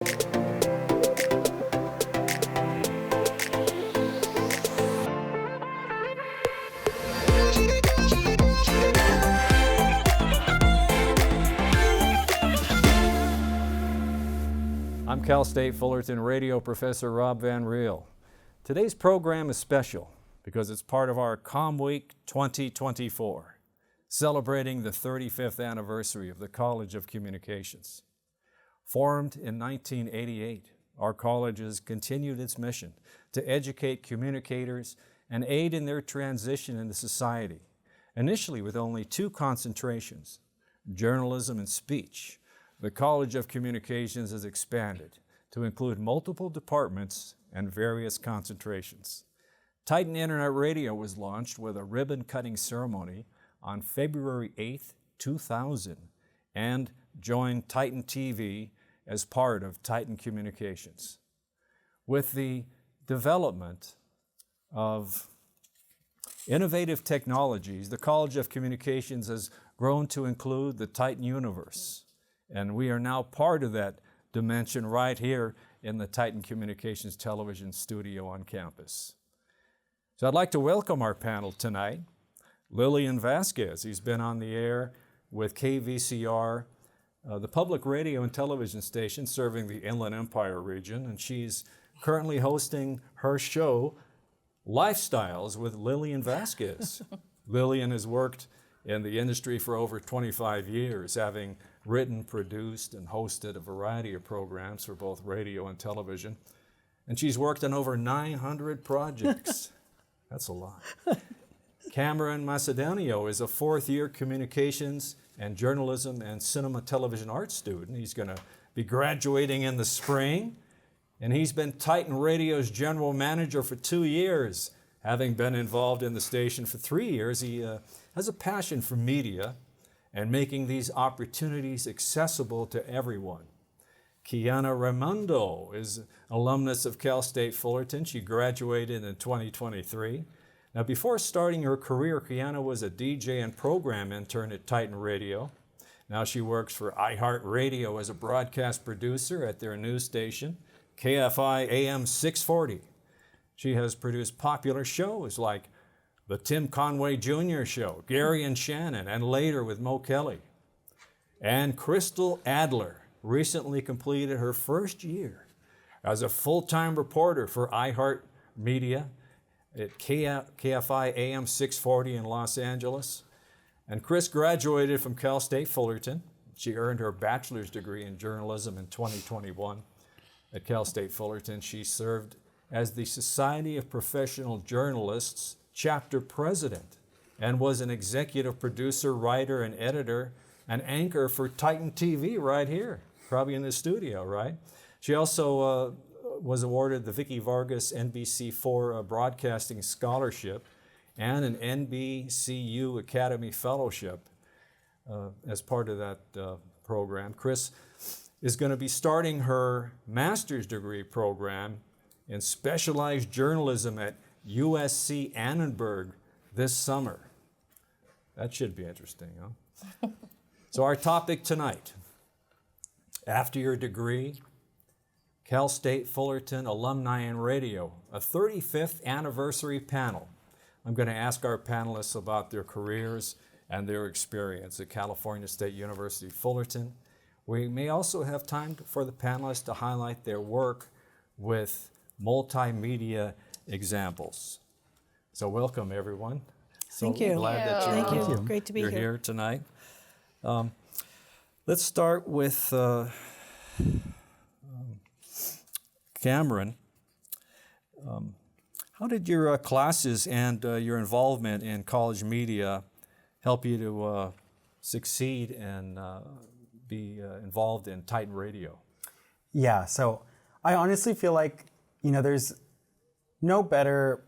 I'm Cal State Fullerton Radio Professor Rob Van Riel. Today's program is special because it's part of our Com Week 2024, celebrating the 35th anniversary of the College of Communications. Formed in 1988, our college has continued its mission to educate communicators and aid in their transition into society, initially with only two concentrations, journalism and speech. The College of Communications has expanded to include multiple departments and various concentrations. Titan Internet Radio was launched with a ribbon-cutting ceremony on February 8, 2000, and joined Titan TV as part of Titan Communications. With the development of innovative technologies, the College of Communications has grown to include the Titan universe. And we are now part of that dimension right here in the Titan Communications television studio on campus. So I'd like to welcome our panel tonight, Lillian Vasquez. He's been on the air with KVCR, the public radio and television station serving the Inland Empire region, and she's currently hosting her show, Lifestyles with Lillian Vasquez. Lillian has worked in the industry for over 25 years, having written, produced, and hosted a variety of programs for both radio and television. And she's worked on over 900 projects. That's a lot. Cameron Macedonio is a fourth-year communications and journalism and cinema television arts student. He's going to be graduating in the spring. And he's been Titan Radio's general manager for 2 years. Having been involved in the station for 3 years, he has a passion for media and making these opportunities accessible to everyone. Kiana Raimondo is alumnus of Cal State Fullerton. She graduated in 2023. Now, before starting her career, Kiana was a DJ and program intern at Titan Radio. Now she works for iHeartRadio as a broadcast producer at their news station, KFI AM 640. She has produced popular shows like The Tim Conway Jr. Show, Gary and Shannon, and later with Mo Kelly. And Crystal Adler recently completed her first year as a full-time reporter for iHeart Media at KFI AM 640 in Los Angeles. And Chris graduated from Cal State Fullerton. She earned her bachelor's degree in journalism in 2021 at Cal State Fullerton. She served as the Society of Professional Journalists chapter president and was an executive producer, writer, and editor and anchor for Titan TV right here, probably in the studio, right? She also was awarded the Vicky Vargas NBC4 Broadcasting Scholarship and an NBCU Academy Fellowship as part of that program. Chris is going to be starting her master's degree program in specialized journalism at USC Annenberg this summer. That should be interesting, huh? So our topic tonight, after your degree, Cal State Fullerton Alumni in Radio, a 35th anniversary panel. I'm going to ask our panelists about their careers and their experience at California State University Fullerton. We may also have time for the panelists to highlight their work with multimedia examples. So welcome, everyone. Thank you. Glad that Thank you. Great to be here tonight. Let's start with Cameron. How did your classes and your involvement in college media help you to succeed and be involved in Titan Radio? Yeah, so I honestly feel like, there's no better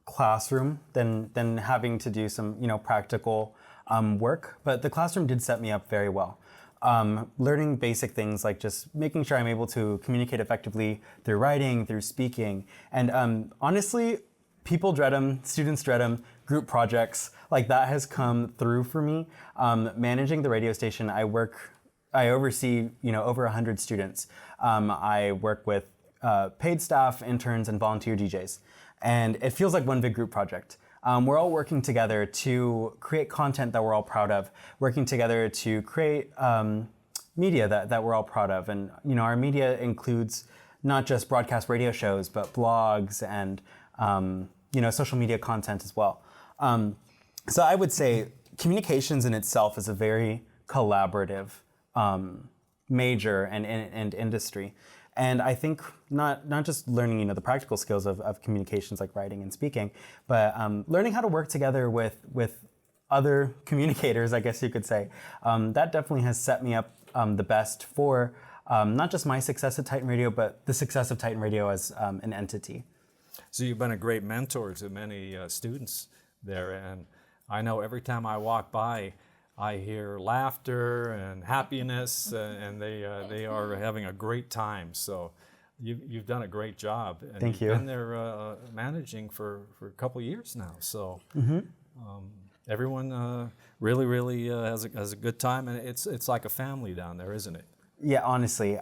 classroom than having to do some, practical work, but the classroom did set me up very well. Learning basic things like just making sure I'm able to communicate effectively through writing, through speaking, and honestly, people dread them, students dread them, group projects, like that has come through for me. Managing the radio station, I work I oversee, over 100 students. I work with paid staff, interns, and volunteer DJs. And it feels like one big group project. We're all working together to create content that we're all proud of, working together to create media that we're all proud of. And, our media includes not just broadcast radio shows, but blogs and, social media content as well. So I would say communications in itself is a very collaborative major and industry. And I think not just learning, the practical skills of communications like writing and speaking, but learning how to work together with other communicators, I guess you could say. That definitely has set me up the best for not just my success at Titan Radio, but the success of Titan Radio as an entity. So you've been a great mentor to many students there, and I know every time I walk by, I hear laughter and happiness, and they are having a great time. So you've done a great job. And Thank you. You've been there managing for a couple of years now. So everyone really has a good time, and it's like a family down there, isn't it? Yeah, honestly.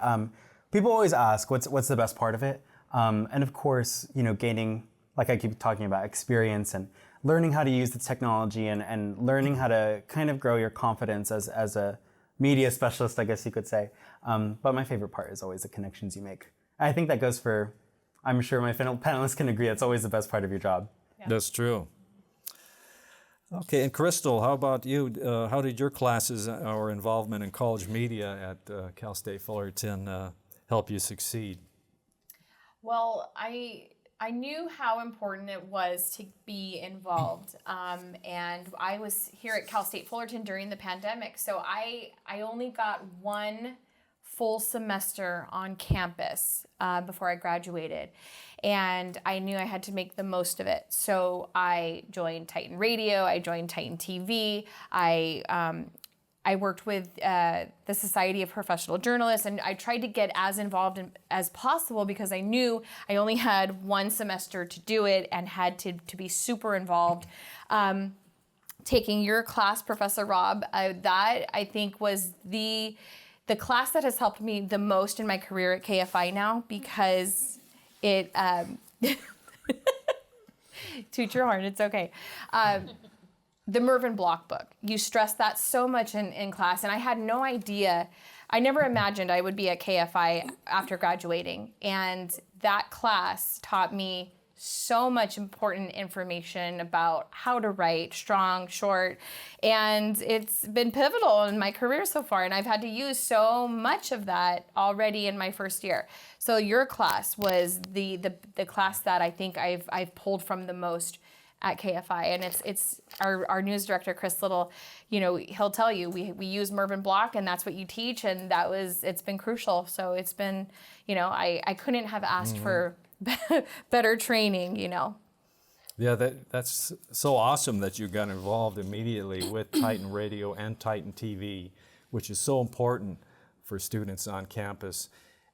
People always ask, what's the best part of it? And of course, gaining, like I keep talking about, experience and learning how to use the technology and learning how to kind of grow your confidence as a media specialist, I guess you could say. But my favorite part is always the connections you make. I think that goes for, I'm sure my panelists can agree, it's always the best part of your job. Yeah. That's true. Okay, and Crystal, how about you? How did your classes or involvement in college media at Cal State Fullerton help you succeed? Well, I knew how important it was to be involved, and I was here at Cal State Fullerton during the pandemic, so I only got one full semester on campus before I graduated, and I knew I had to make the most of it. So I joined Titan Radio, I joined Titan TV, I worked with the Society of Professional Journalists, and I tried to get as involved as possible because I knew I only had one semester to do it and had to be super involved. Taking your class, Professor Rob, that I think was the class that has helped me the most in my career at KFI now, because it toot your horn, it's okay. The Mervyn Block book. You stressed that so much in class, and I had no idea. I never imagined I would be at KFI after graduating, and that class taught me so much important information about how to write, strong, short, and it's been pivotal in my career so far, and I've had to use so much of that already in my first year. So your class was the class that I think I've pulled from the most at KFI, and it's our news director, Chris Little, he'll tell you we use Mervyn Block, and that's what you teach, and it's been crucial. So it's been, I couldn't have asked for better training, Yeah, that's so awesome that you got involved immediately with Titan Radio and Titan TV, which is so important for students on campus,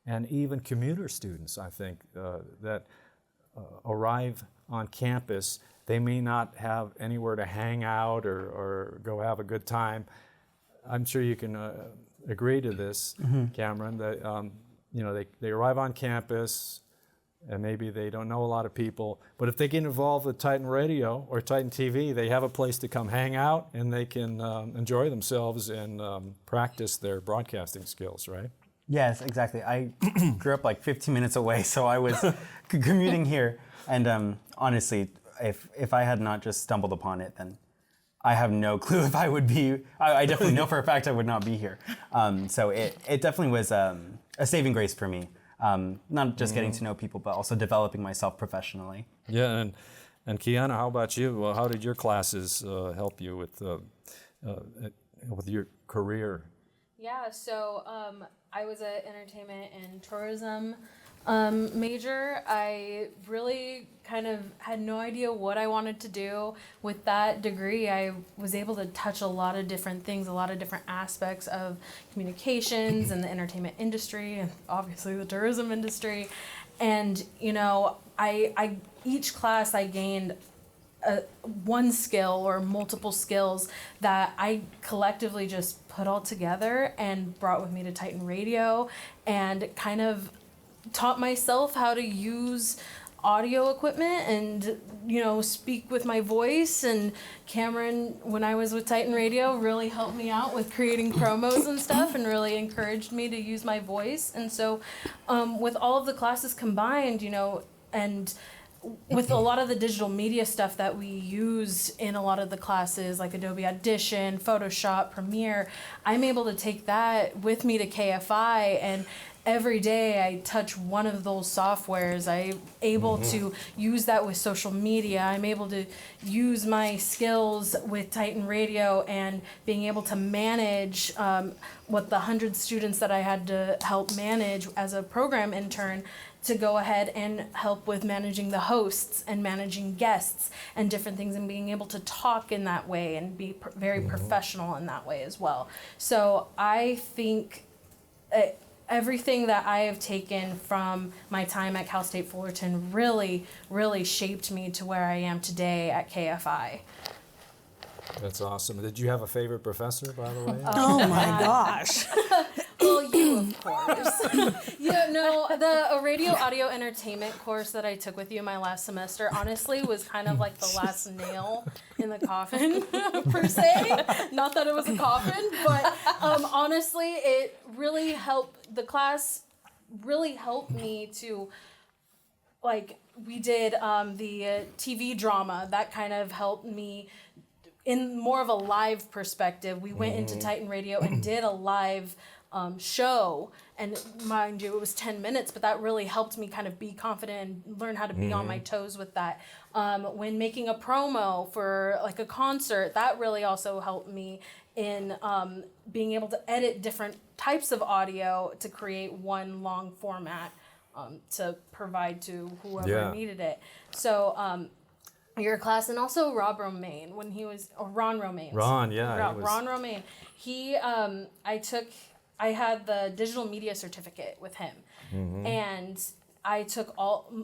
and even commuter students, I think, that arrive on campus. They may not have anywhere to hang out or go have a good time. I'm sure you can agree to this, Cameron, that they arrive on campus and maybe they don't know a lot of people, but if they get involved with Titan Radio or Titan TV, they have a place to come hang out and they can enjoy themselves and practice their broadcasting skills, right? Yes, exactly. I grew up like 15 minutes away, so I was commuting here, and honestly, if I had not just stumbled upon it, then I have no clue if I would be. I definitely know for a fact I would not be here. So it definitely was a saving grace for me. Not just getting to know people, but also developing myself professionally. Yeah, and Kiana, how about you? How did your classes help you with your career? Yeah, so I was an entertainment and tourism major. I really kind of had no idea what I wanted to do. With that degree, I was able to touch a lot of different things, a lot of different aspects of communications and the entertainment industry, and obviously the tourism industry. And, I each class I gained one skill or multiple skills that I collectively just put all together and brought with me to Titan Radio, and kind of taught myself how to use audio equipment and, you know, speak with my voice. And Cameron, when I was with Titan Radio, really helped me out with creating promos and stuff, and really encouraged me to use my voice. And so with all of the classes combined, you know, and with a lot of the digital media stuff that we use in a lot of the classes, like Adobe Audition, Photoshop, Premiere, I'm able to take that with me to KFI, and every day I touch one of those softwares. I'm able to use that with social media. I'm able to use my skills with Titan Radio and being able to manage what the 100 students that I had to help manage as a program intern, to go ahead and help with managing the hosts and managing guests and different things, and being able to talk in that way and be very professional in that way as well. So I think everything that I have taken from my time at Cal State Fullerton really, really shaped me to where I am today at KFI. That's awesome. Did you have a favorite professor, by the way? Oh my gosh. Well, you, of course. Yeah, no, the radio audio entertainment course that I took with you my last semester, honestly, was kind of like the last nail in the coffin, per se. Not that it was a coffin, but honestly, it really helped. The class really helped me to, like, we did the TV drama. That kind of helped me in more of a live perspective. We went into Titan Radio and did a live show, and mind you, it was 10 minutes, but that really helped me kind of be confident and learn how to be on my toes with that. When making a promo for like a concert, that really also helped me in being able to edit different types of audio to create one long format to provide to whoever needed it. So your class, and also Rob Romaine, when he was, or Ron Romaine. Ron, yeah. Ron Romaine. He, I had the digital media certificate with him, and I took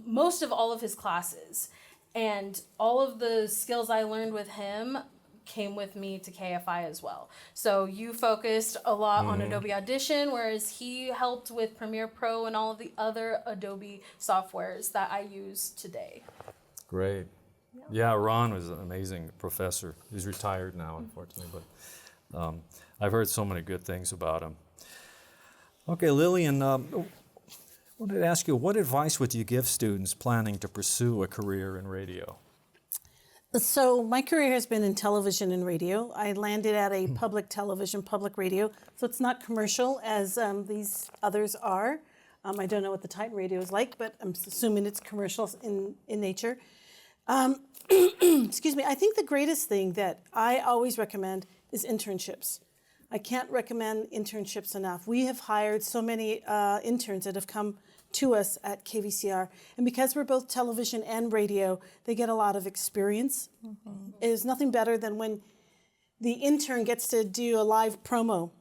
most of all of his classes, and all of the skills I learned with him came with me to KFI as well. So you focused a lot on Adobe Audition, whereas he helped with Premiere Pro and all of the other Adobe softwares that I use today. Great. Yeah, Ron was an amazing professor. He's retired now, unfortunately, but I've heard so many good things about him. Okay, Lillian, I wanted to ask you, what advice would you give students planning to pursue a career in radio? So my career has been in television and radio. I landed at a public television, public radio, so it's not commercial as these others are. I don't know what the Titan radio is like, but I'm assuming it's commercial in nature. Excuse me, I think the greatest thing that I always recommend is internships. I can't recommend internships enough. We have hired so many interns that have come to us at KVCR, and because we're both television and radio, they get a lot of experience. It is nothing better than when the intern gets to do a live promo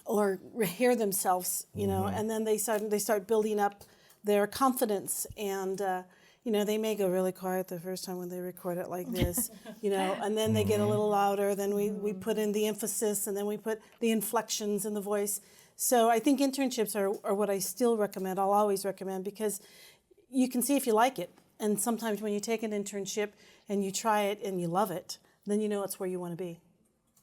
or hear themselves, you know, and then they start building up their confidence, and you know, they may go really quiet the first time when they record it like this, you know, and then they get a little louder, then we put in the emphasis, and then we put the inflections in the voice. So I think internships are what I still recommend, I'll always recommend, because you can see if you like it. And sometimes when you take an internship and you try it and you love it, then you know it's where you want to be.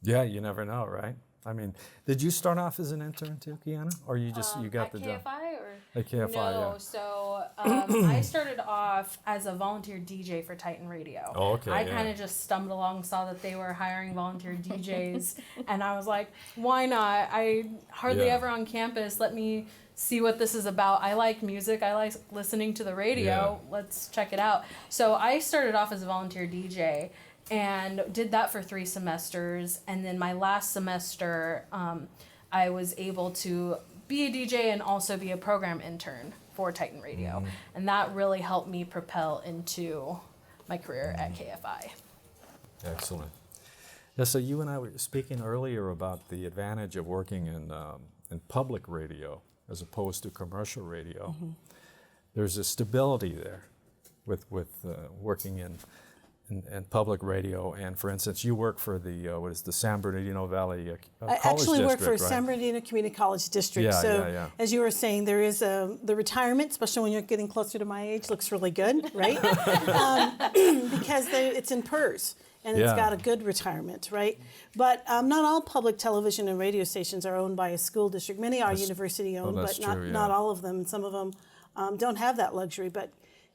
Yeah, you never know, right? I mean, did you start off as an intern too, Kiana? Or you got the job? At KFI, or? At KFI, no, yeah. So I started off as a volunteer DJ for Titan Radio. Oh, okay, I kind of just stumbled along, saw that they were hiring volunteer DJs, and I was like, why not? I hardly ever on campus. Let me see what this is about. I like music. I like listening to the radio. Let's check it out. So I started off as a volunteer DJ and did that for 3 semesters. And then my last semester, I was able to be a DJ and also be a program intern for Titan Radio. And that really helped me propel into my career at KFI. Excellent. Yeah, so you and I were speaking earlier about the advantage of working in public radio as opposed to commercial radio. There's a stability there with working in and public radio. And for instance, you work for the what is the San Bernardino Valley I College actually work District, for right? San Bernardino Community College District. Yeah, so yeah. as you were saying, there is the retirement, especially when you're getting closer to my age, looks really good, right? Because it's in PERS. And it's Yeah. got a good retirement, right? But not all public television and radio stations are owned by a school district. Many are university owned, that's but true, yeah. not all of them. And some of them don't have that luxury. But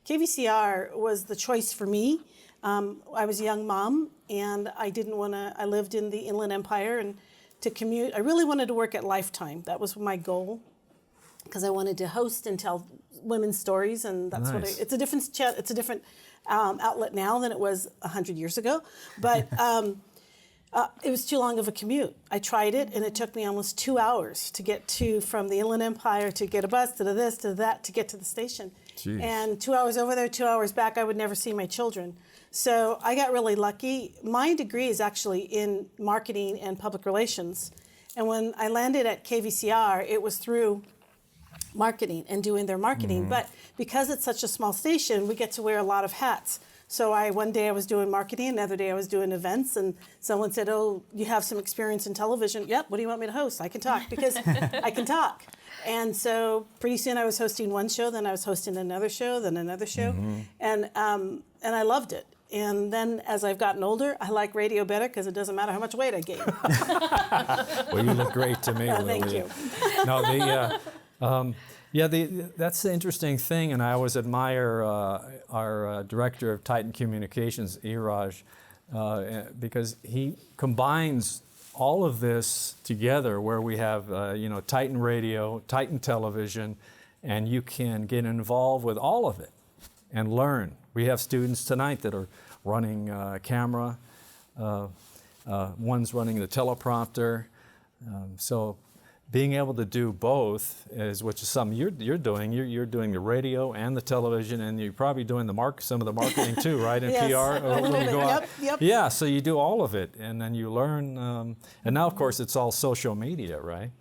KVCR was the choice for me. I was a young mom, and I didn't want to. I lived in the Inland Empire, and to commute, I really wanted to work at Lifetime. That was my goal, because I wanted to host and tell women's stories, and that's what Nice. it's a different it's a different outlet now than it was 100 years ago. But it was too long of a commute. I tried it, and it took me almost 2 hours to get from the Inland Empire, to get a bus to this to that to get to the station. Jeez. And 2 hours over there, 2 hours back, I would never see my children. So I got really lucky. My degree is actually in marketing and public relations. And when I landed at KVCR, it was through marketing and doing their marketing. But because it's such a small station, we get to wear a lot of hats. So one day I was doing marketing, another day I was doing events, and someone said, "Oh, you have some experience in television." "Yep, what do you want me to host?" "I can talk," because I can talk. And so pretty soon I was hosting one show, then I was hosting another show, then another show, and I loved it. And then as I've gotten older, I like radio better because it doesn't matter how much weight I gain. Well, you look great to me, Thank Lily. you. No, that's the interesting thing, and I always admire our director of Titan Communications, Iraj, because he combines all of this together, where we have Titan Radio, Titan Television, and you can get involved with all of it and learn. We have students tonight that are running camera, one's running the teleprompter, so being able to do both which is something you're doing. You're doing the radio and the television, and you're probably doing some of the marketing too, right? In Yes, PR. a little when you bit. go out. Yep. Yeah, so you do all of it, and then you learn. And now, of course, it's all social media, right?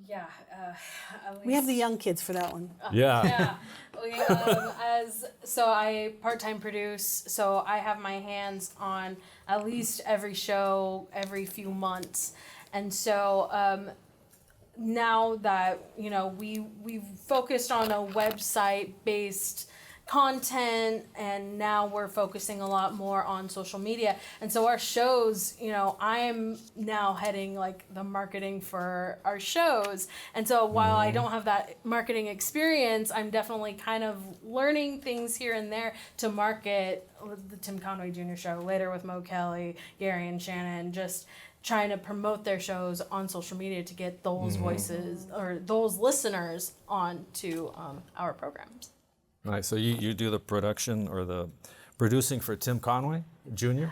Yeah. At We have the least- young kids for that one. Yeah. Yeah. So I part-time produce, so I have my hands on at least every show every few months. And so now that, we've focused on a website-based content, and now we're focusing a lot more on social media. And so our shows, I'm now heading like the marketing for our shows. And so while I don't have that marketing experience, I'm definitely kind of learning things here and there to market the Tim Conway Jr. show, later with Mo Kelly, Gary and Shannon, just trying to promote their shows on social media to get those voices or those listeners on to our programs. Right. So you do the production or the producing for Tim Conway Jr.?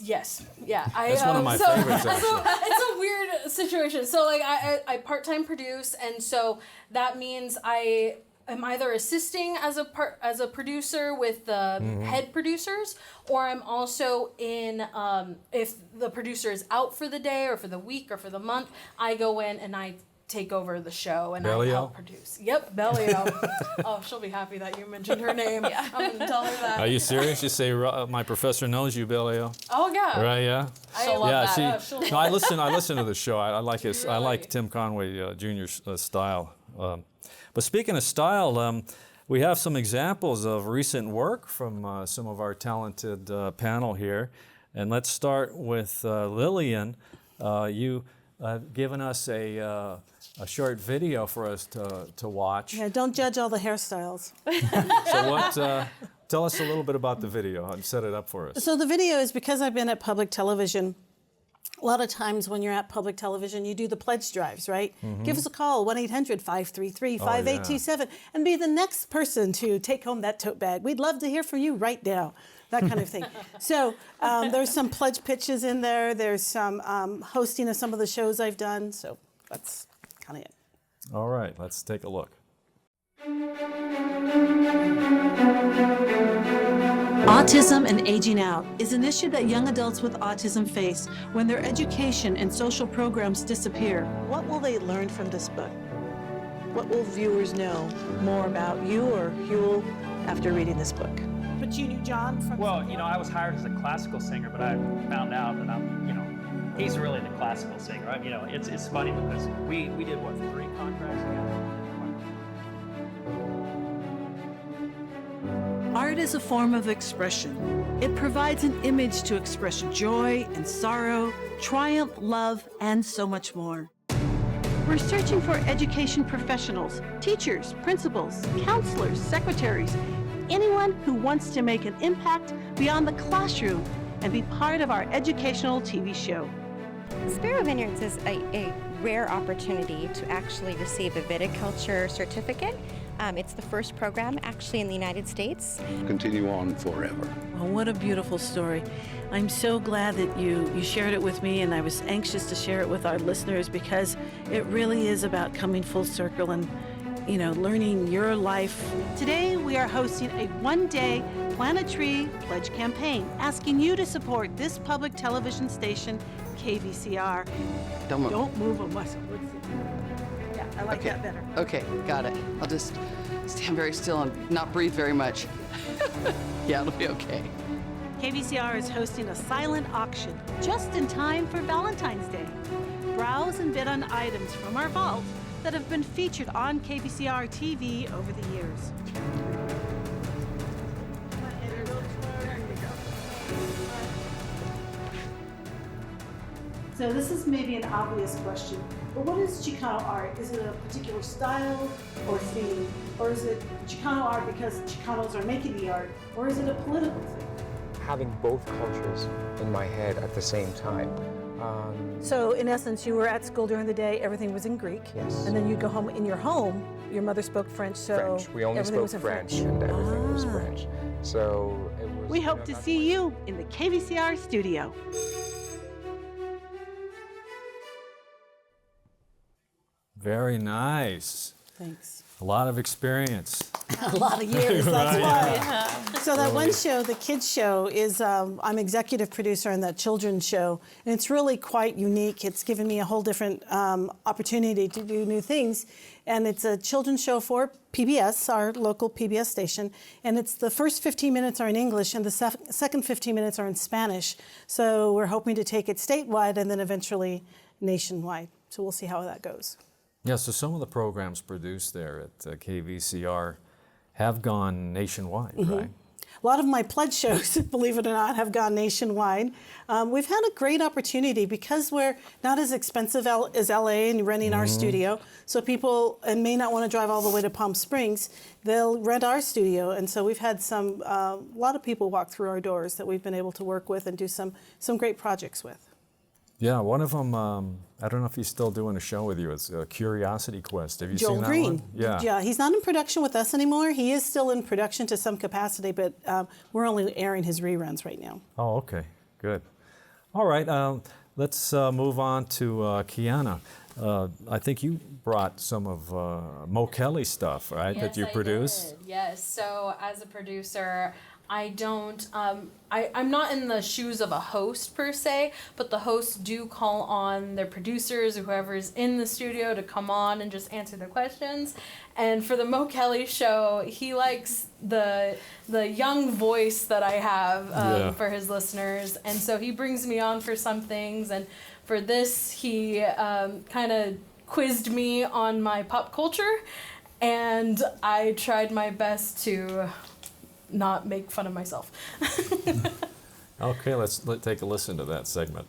Yes, yeah. That's one of my favorites, actually. So it's a weird situation. So like I part-time produce, and so that means I am either assisting as a producer with the head producers, or I'm also in if the producer is out for the day or for the week or for the month, I go in and I take over the show and I help produce. Yep, Bellio. Oh, she'll be happy that you mentioned her name. Yeah. I'm gonna tell her that. Are you serious? You say my professor knows you, Bellio? Oh yeah. Right? Yeah. She'll love that. Yeah. Oh, she'll No, I listen to the show. I like his. I like Really? Tim Conway Jr.'s style. But speaking of style, we have some examples of recent work from some of our talented panel here, and let's start with Lillian. You have given us a short video for us to watch. Yeah, don't judge all the hairstyles. So tell us a little bit about the video and set it up for us. So the video is because I've been at public television. A lot of times when you're at public television, you do the pledge drives, right? Give us a call, 1-800-533-5827, and be the next person to take home that tote bag. We'd love to hear from you right now, that kind of thing. So there's some pledge pitches in there. There's some hosting of some of the shows I've done. So that's kind of it. All right, let's take a look. Autism and aging out is an issue that young adults with autism face when their education and social programs disappear. What will they learn from this book? What will viewers know more about you or Huel after reading this book? But you knew John from... Well, you know, I was hired as a classical singer, but I found out that he's really the classical singer. You know, it's funny because we did, what, 3 contracts together? Art is a form of expression. It provides an image to express joy and sorrow, triumph, love, and so much more. We're searching for education professionals, teachers, principals, counselors, secretaries, anyone who wants to make an impact beyond the classroom and be part of our educational TV show. Sparrow Vineyards is a rare opportunity to actually receive a viticulture certificate. It's the first program actually in the United States. Continue on forever. Well, what a beautiful story. I'm so glad that you shared it with me, and I was anxious to share it with our listeners because it really is about coming full circle and, you know, learning your life. Today, we are hosting a one-day Plant a Tree pledge campaign, asking you to support this public television station, KVCR. Don't move a muscle. Yeah, I like that better. Okay, got it. I'll just stand very still and not breathe very much. Yeah, it'll be okay. KVCR is hosting a silent auction just in time for Valentine's Day. Browse and bid on items from our vault that have been featured on KVCR TV over the years. So this is maybe an obvious question, but what is Chicano art? Is it a particular style or theme? Or is it Chicano art because Chicanos are making the art? Or is it a political thing? Having both cultures in my head at the same time. So in essence, you were at school during the day, everything was in Greek. Yes. And then you go home, in your home, your mother spoke French, so French. We only everything spoke was in French, and everything was French. So it was... We hope to see you in the KVCR studio. Very nice. Thanks. A lot of experience. A lot of years, that's why. So that one show, the kids show, is I'm executive producer on that children's show, and it's really quite unique. It's given me a whole different opportunity to do new things, and it's a children's show for PBS, our local PBS station, and it's the first 15 minutes are in English, and the second 15 minutes are in Spanish. So we're hoping to take it statewide and then eventually nationwide. So we'll see how that goes. Yeah, so some of the programs produced there at KVCR have gone nationwide, right? A lot of my pledge shows, believe it or not, have gone nationwide. We've had a great opportunity because we're not as expensive as LA and renting our studio. So people may not want to drive all the way to Palm Springs. They'll rent our studio. And so we've had a lot of people walk through our doors that we've been able to work with and do some great projects with. Yeah, one of them, I don't know if he's still doing a show with you. It's Curiosity Quest. Have you seen that Joel Green. one? Yeah. Yeah, he's not in production with us anymore. He is still in production to some capacity, but we're only airing his reruns right now. Oh, okay. Good. All right, let's move on to Kiana. I think you brought some of Mo Kelly stuff, right, Yes, that you I produced? did. Yes, so as a producer, I don't, I'm not in the shoes of a host per se, but the hosts do call on their producers or whoever's in the studio to come on and just answer their questions. And for the Mo Kelly show, he likes the young voice that I have for his listeners. And so he brings me on for some things. And for this, he kind of quizzed me on my pop culture. And I tried my best to not make fun of myself. Okay, let's take a listen to that segment.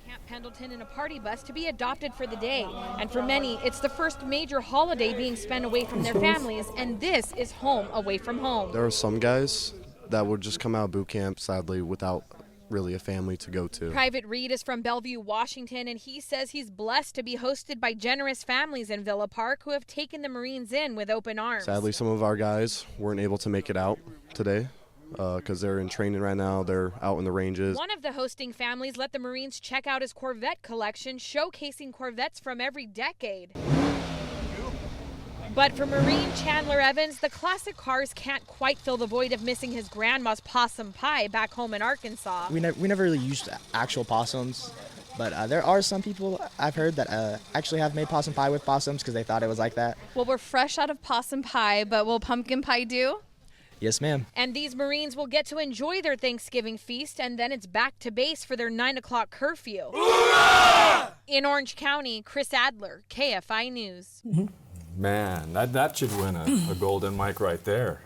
Camp Pendleton in a party bus to be adopted for the day. And for many, it's the first major holiday being spent away from their families, and this is home away from home. There are some guys that would just come out of boot camp, sadly, without really a family to go to. Private Reed is from Bellevue, Washington, and he says he's blessed to be hosted by generous families in Villa Park who have taken the Marines in with open arms. Sadly, some of our guys weren't able to make it out today because they're in training right now. They're out in the ranges. One of the hosting families let the Marines check out his Corvette collection, showcasing Corvettes from every decade. But for Marine Chandler Evans, the classic cars can't quite fill the void of missing his grandma's possum pie back home in Arkansas. We never really used actual possums. But there are some people I've heard that actually have made possum pie with possums because they thought it was like that. Well, we're fresh out of possum pie, but will pumpkin pie do? Yes, ma'am. And these Marines will get to enjoy their Thanksgiving feast, and then it's back to base for their 9 o'clock curfew. In Orange County, Chris Adler, KFI News. Man, that should win a golden mic right there.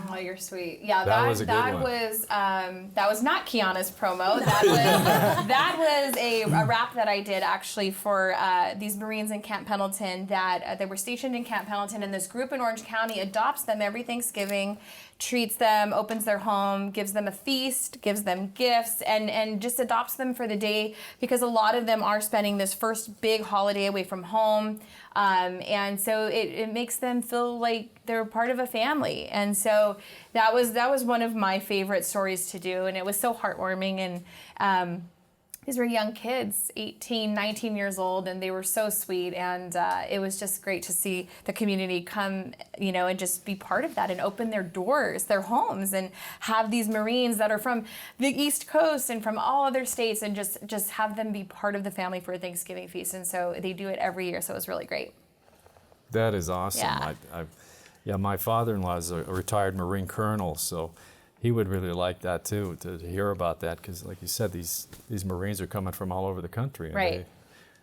Oh, you're sweet. Yeah, That was a good that one. was not Kiana's promo. That was a rap that I did actually for these Marines in Camp Pendleton that they were stationed in Camp Pendleton, and this group in Orange County adopts them every Thanksgiving, treats them, opens their home, gives them a feast, gives them gifts, and just adopts them for the day because a lot of them are spending this first big holiday away from home. And so it makes them feel like they're part of a family. And so that was one of my favorite stories to do. And it was so heartwarming. And these were young kids, 18, 19 years old, and they were so sweet. And it was just great to see the community come, and just be part of that and open their doors, their homes, and have these Marines that are from the East Coast and from all other states, and just have them be part of the family for a Thanksgiving feast. And so they do it every year, so it was really great. That is awesome. Yeah. My father-in-law is a retired Marine colonel, so he would really like that too, to hear about that, because like you said, these Marines are coming from all over the country, and Right.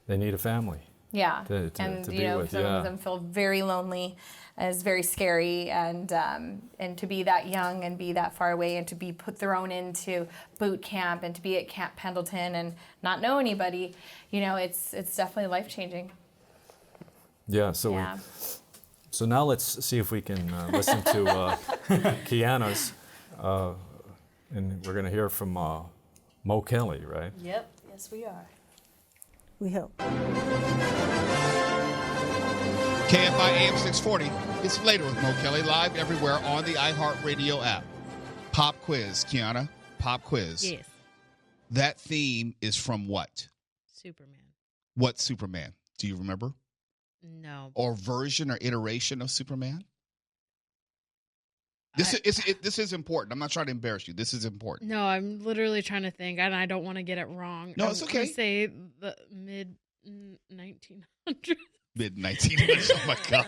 they need a family. Yeah, to and be with. some of them feel very lonely, and it's very scary, and to be that young and be that far away, and to be put thrown into boot camp and to be at Camp Pendleton and not know anybody, it's definitely life changing. Yeah. So now let's see if we can listen to Kiana's, and we're going to hear from Mo Kelly, right? Yep. Yes, we are. We hope. KFI AM 640. It's Later with Mo Kelly, live everywhere on the iHeartRadio app. Pop quiz, Kiana. Pop quiz. Yes. That theme is from what? Superman. What Superman? Do you remember? No. Or version or iteration of Superman? This is important. I'm not trying to embarrass you. This is important. No, I'm literally trying to think, and I don't want to get it wrong. No, it's okay. I say the mid 1900s. Mid 1900s. Oh my God.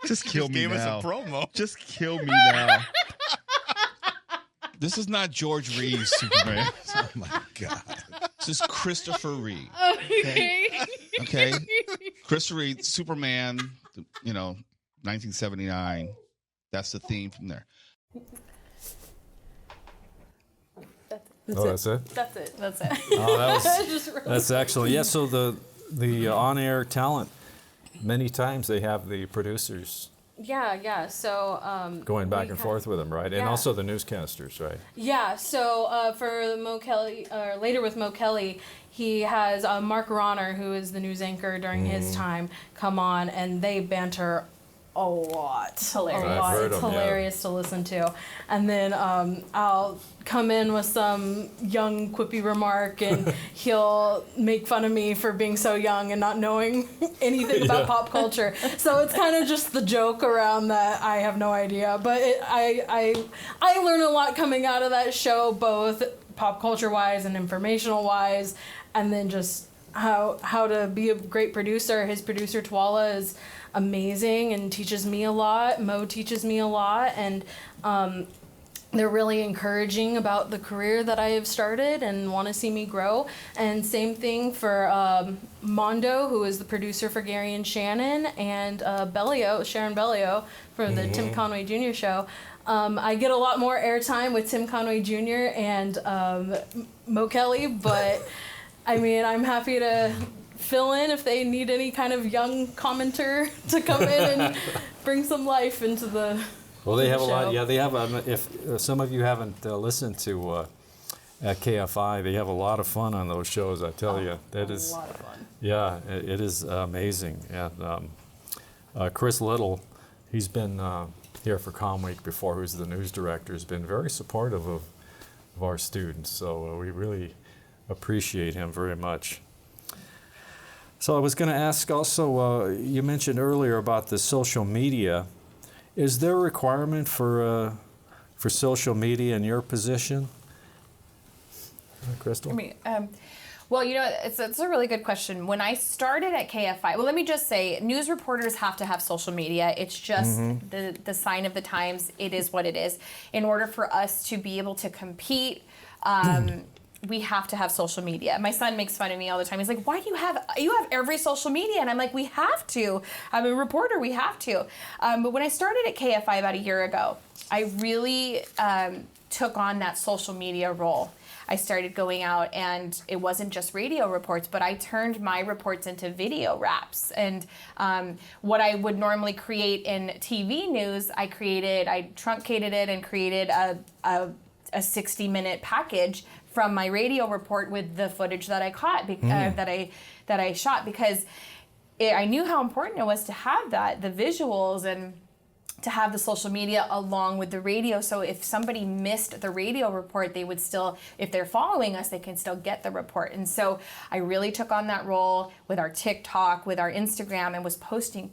Just kill me now. Gave us a promo. Just kill me now. This is not George Reeves Superman. Oh my God. This is Christopher Reeve. Okay. Christopher Reeve, Superman, 1979. That's the theme from there. That's it? That's it. That's it. Oh, that's excellent. Yeah, so the on-air talent, many times they have the producers Yeah. So going back and forth with them, right? And Yeah. also the newscasters, right? Yeah. So for Mo Kelly, Later with Mo Kelly, he has Mark Ronner, who is the news anchor during his time, come on, and they banter a lot. It's hilarious. A lot. I've heard It's them, yeah. hilarious to listen to. And then I'll come in with some young quippy remark, and he'll make fun of me for being so young and not knowing anything about pop culture. So it's kind of just the joke around that. I have no idea, but I learn a lot coming out of that show, both pop culture wise and informational wise, and then just how to be a great producer. His producer Twala is amazing and teaches me a lot. Mo teaches me a lot, and they're really encouraging about the career that I have started and want to see me grow. And same thing for Mondo, who is the producer for Gary and Shannon, and Sharon Bellio for the Tim Conway Jr. show. I get a lot more airtime with Tim Conway Jr. and Mo Kelly, but I mean, I'm happy to fill in if they need any kind of young commenter to come in and bring some life into the Well, they have a show. lot. Yeah, they have. If some of you haven't listened to at KFI, they have a lot of fun on those shows. I tell you, that is a lot of fun. Yeah, it is amazing. And Chris Little, he's been here for Com Week before. Who's the news director? Has been very supportive of our students. So we really appreciate him very much. So I was going to ask also, you mentioned earlier about the social media. Is there a requirement for for social media in your position? Crystal? I mean, well, you know, it's a really good question. When I started at KFI, well, let me just say, news reporters have to have social media. It's just the sign of the times. It is what it is. In order for us to be able to compete, we have to have social media. My son makes fun of me all the time. He's like, why do you have every social media? And I'm like, we have to. I'm a reporter, we have to. But when I started at KFI about a year ago, I really took on that social media role. I started going out, and it wasn't just radio reports, but I turned my reports into video wraps. And what I would normally create in TV news, I truncated it and created a 60-minute package from my radio report with the footage that I caught, that I shot, because I knew how important it was to have the visuals and to have the social media along with the radio. So if somebody missed the radio report, they would still, if they're following us, they can still get the report. And so I really took on that role with our TikTok, with our Instagram, and was posting.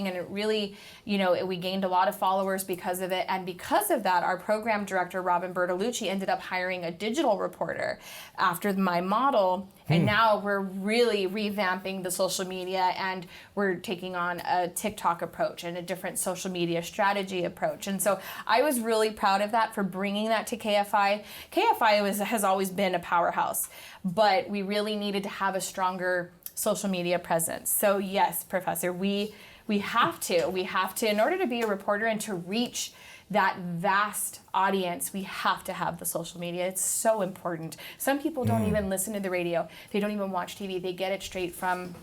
And it really, you know, we gained a lot of followers because of it. And because of that, our program director, Robin Bertolucci, ended up hiring a digital reporter after my model. And now we're really revamping the social media, and we're taking on a TikTok approach and a different social media strategy approach. And so I was really proud of that, for bringing that to KFI. KFI has always been a powerhouse, but we really needed to have a stronger social media presence. So yes, Professor, we have to, in order to be a reporter and to reach that vast audience, we have to have the social media. It's so important. Some people don't even listen to the radio. They don't even watch TV. They get it straight from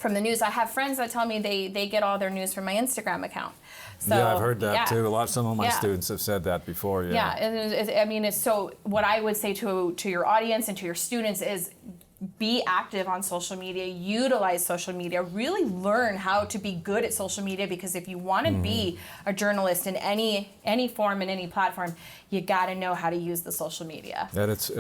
the news. I have friends that tell me they get all their news from my Instagram account. So, yeah, I've heard that too. Some of my students have said that before. Yeah, and it's so. What I would say to your audience and to your students is, be active on social media, utilize social media, really learn how to be good at social media, because if you want to be a journalist in any form, in any platform, you got to know how to use the social media. And it's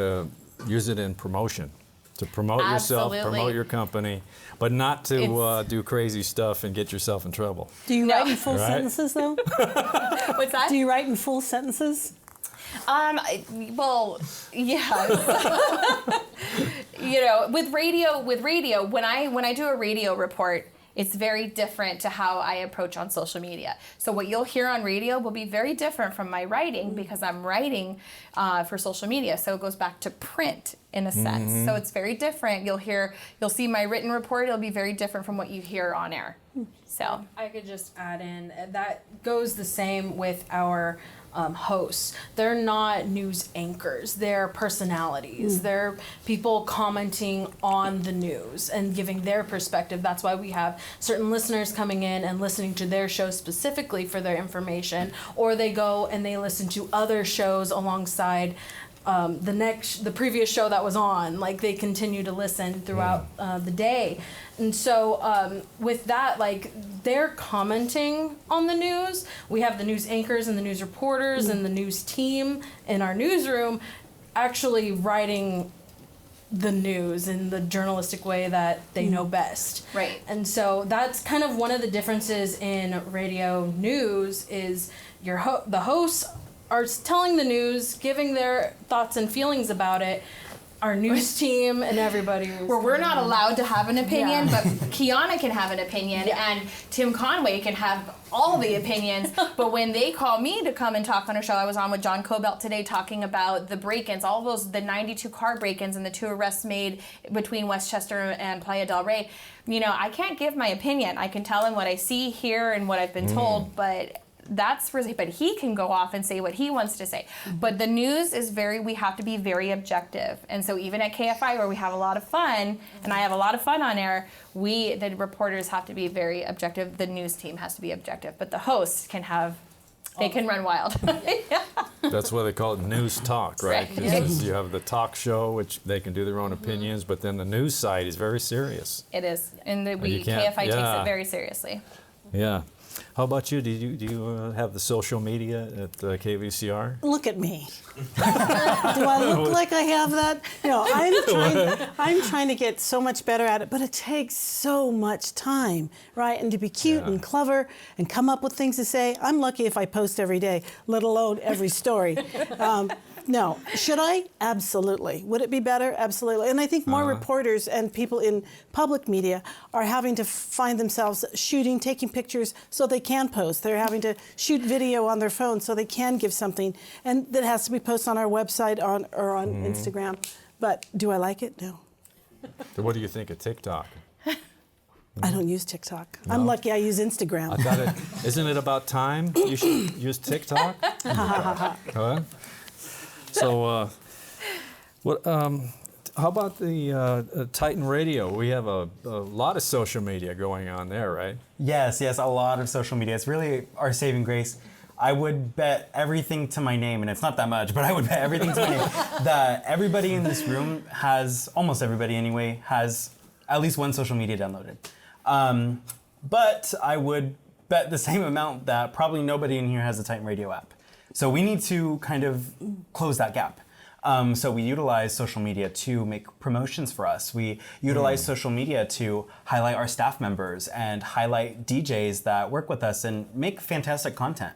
use it in promotion, to promote yourself, promote your company, but not to do crazy stuff and get yourself in trouble. Do you write in full sentences though? What's that? Do you write in full sentences? Well, yeah. You know, with radio, when I do a radio report, it's very different to how I approach on social media. So what you'll hear on radio will be very different from my writing, because I'm writing for social media. So it goes back to print in a sense. So it's very different. You'll see my written report. It'll be very different from what you hear on air. So I could just add in, that goes the same with our hosts. They're not news anchors. They're personalities. They're people commenting on the news and giving their perspective. That's why we have certain listeners coming in and listening to their show specifically for their information, or they go and they listen to other shows alongside the previous show that was on. Like, they continue to listen throughout the day. And so with that, like, they're commenting on the news. We have the news anchors and the news reporters and the news team in our newsroom actually writing the news in the journalistic way that they know best. Right. And so that's kind of one of the differences in radio news, is the hosts are telling the news, giving their thoughts and feelings about it. Our news team and everybody. We're not allowed to have an opinion, but Kiana can have an opinion, and Tim Conway can have all the opinions. But when they call me to come and talk on a show, I was on with John Cobelt today talking about the break-ins, the 92 car break-ins and the 2 arrests made between Westchester and Playa del Rey. You know, I can't give my opinion. I can tell him what I see, hear, and what I've been told, but but he can go off and say what he wants to say. But the news is we have to be very objective. And so even at KFI, where we have a lot of fun, and I have a lot of fun on air, the reporters have to be very objective. The news team has to be objective. But the hosts can run wild. That's why they call it news talk, right? Right. Because you have the talk show, which they can do their own opinions, but then the news side is very serious. It is. And KFI takes it very seriously. Yeah. How about you? Do you have the social media at KVCR? Look at me. Do I look like I have that? No, I'm trying to get so much better at it, but it takes so much time, right? And to be cute and clever and come up with things to say. I'm lucky if I post every day, let alone every story. No. Should I? Absolutely. Would it be better? Absolutely. And I think more reporters and people in public media are having to find themselves shooting, taking pictures so they can post. They're having to shoot video on their phone so they can give something. And that has to be posted on our website or on Instagram. But do I like it? No. So what do you think of TikTok? I don't use TikTok. No? I'm lucky I use Instagram. I thought isn't it about time you should use TikTok? Huh? So, how about the Titan Radio? We have a lot of social media going on there, right? Yes, a lot of social media. It's really our saving grace. I would bet everything to my name, and it's not that much, but I would bet everything to my name that everybody in this room almost everybody anyway, has at least one social media downloaded. But I would bet the same amount that probably nobody in here has a Titan Radio app. So we need to kind of close that gap. So we utilize social media to make promotions for us. We utilize social media to highlight our staff members and highlight DJs that work with us and make fantastic content.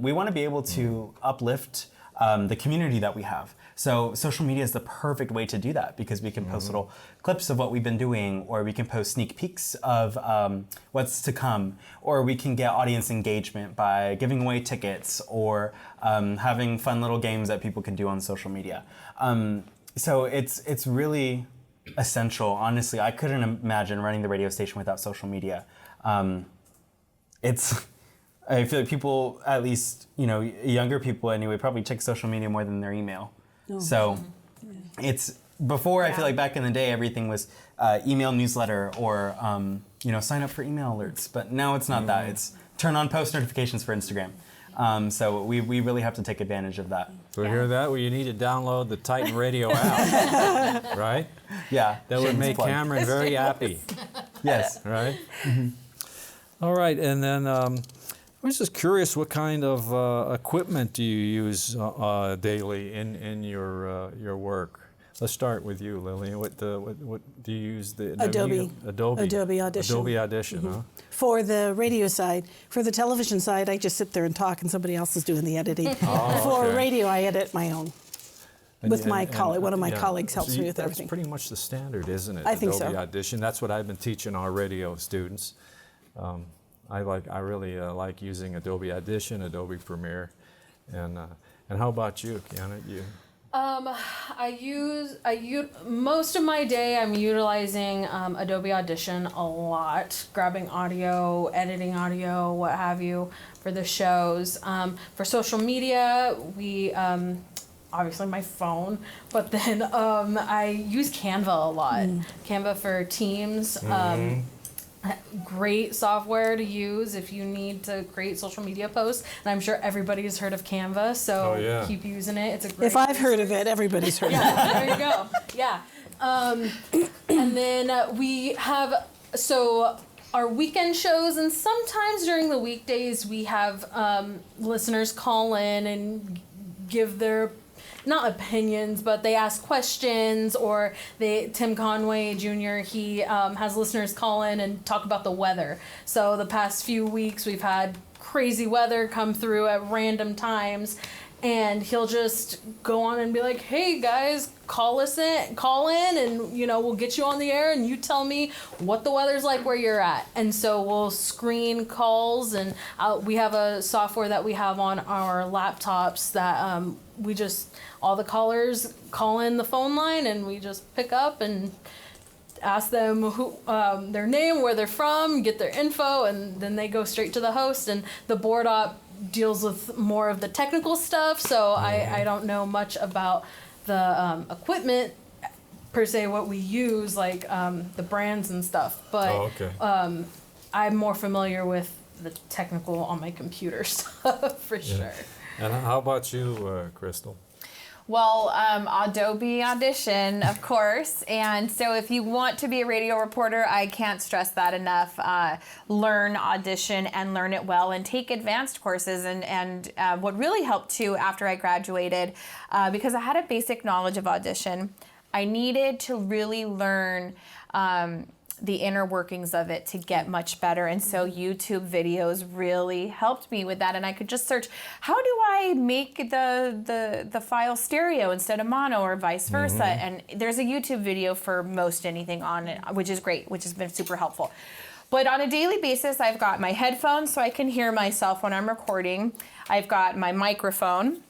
We want to be able to uplift the community that we have. So social media is the perfect way to do that because we can post little clips of what we've been doing, or we can post sneak peeks of what's to come, or we can get audience engagement by giving away tickets or having fun little games that people can do on social media. So it's really essential. Honestly, I couldn't imagine running the radio station without social media. I feel like people, at least younger people anyway, probably check social media more than their email. Oh. So it's before. I feel like back in the day, everything was email, newsletter, or sign up for email alerts. But now it's not that. It's turn on post notifications for Instagram. So we really have to take advantage of that. So hear that? Well, you need to download the Titan Radio app, right? Yeah. That would make Cameron very happy. Yes. Right? All right, and then I was just curious, what kind of equipment do you use daily in your work? Let's start with you, Lillian. What do you use? Adobe Audition. Adobe Audition, huh? For the radio side. For the television side, I just sit there and talk, and somebody else is doing the editing. For radio, I edit my own. With my colleague, one of my colleagues helps me with everything. That's pretty much the standard, isn't it? I think Adobe so. Audition. That's what I've been teaching our radio students. I really like using Adobe Audition, Adobe Premiere, and how about you, Kiana? I use most of my day. I'm utilizing Adobe Audition a lot, grabbing audio, editing audio, what have you, for the shows. For social media, we obviously my phone, but then I use Canva a lot. Canva for Teams. Great software to use if you need to create social media posts, and I'm sure everybody's heard of Canva, so keep using it. It's a great. If I've heard of it, everybody's heard of it. There you go. Yeah. And then we have our weekend shows, and sometimes during the weekdays we have listeners call in and give their not opinions, but they ask questions, or Tim Conway Jr., he has listeners call in and talk about the weather. So the past few weeks we've had crazy weather come through at random times, and he'll just go on and be like, hey guys, call in and we'll get you on the air and you tell me what the weather's like where you're at. And so we'll screen calls, and we have a software that we have on our laptops that all the callers call in the phone line, and we just pick up and ask them who their name, where they're from, get their info, and then they go straight to the host. And the board op deals with more of the technical stuff, so I don't know much about the equipment per se, what we use, like the brands and stuff, but I'm more familiar with the technical on my computer stuff for sure. And how about you, Crystal? Well, Adobe Audition, of course. And so if you want to be a radio reporter, I can't stress that enough. Learn Audition and learn it well and take advanced courses. And what really helped too after I graduated, because I had a basic knowledge of Audition, I needed to really learn the inner workings of it to get much better. And so YouTube videos really helped me with that. And I could just search, how do I make the file stereo instead of mono or vice versa? And there's a YouTube video for most anything on it, which is great, which has been super helpful. But on a daily basis, I've got my headphones so I can hear myself when I'm recording. I've got my microphone.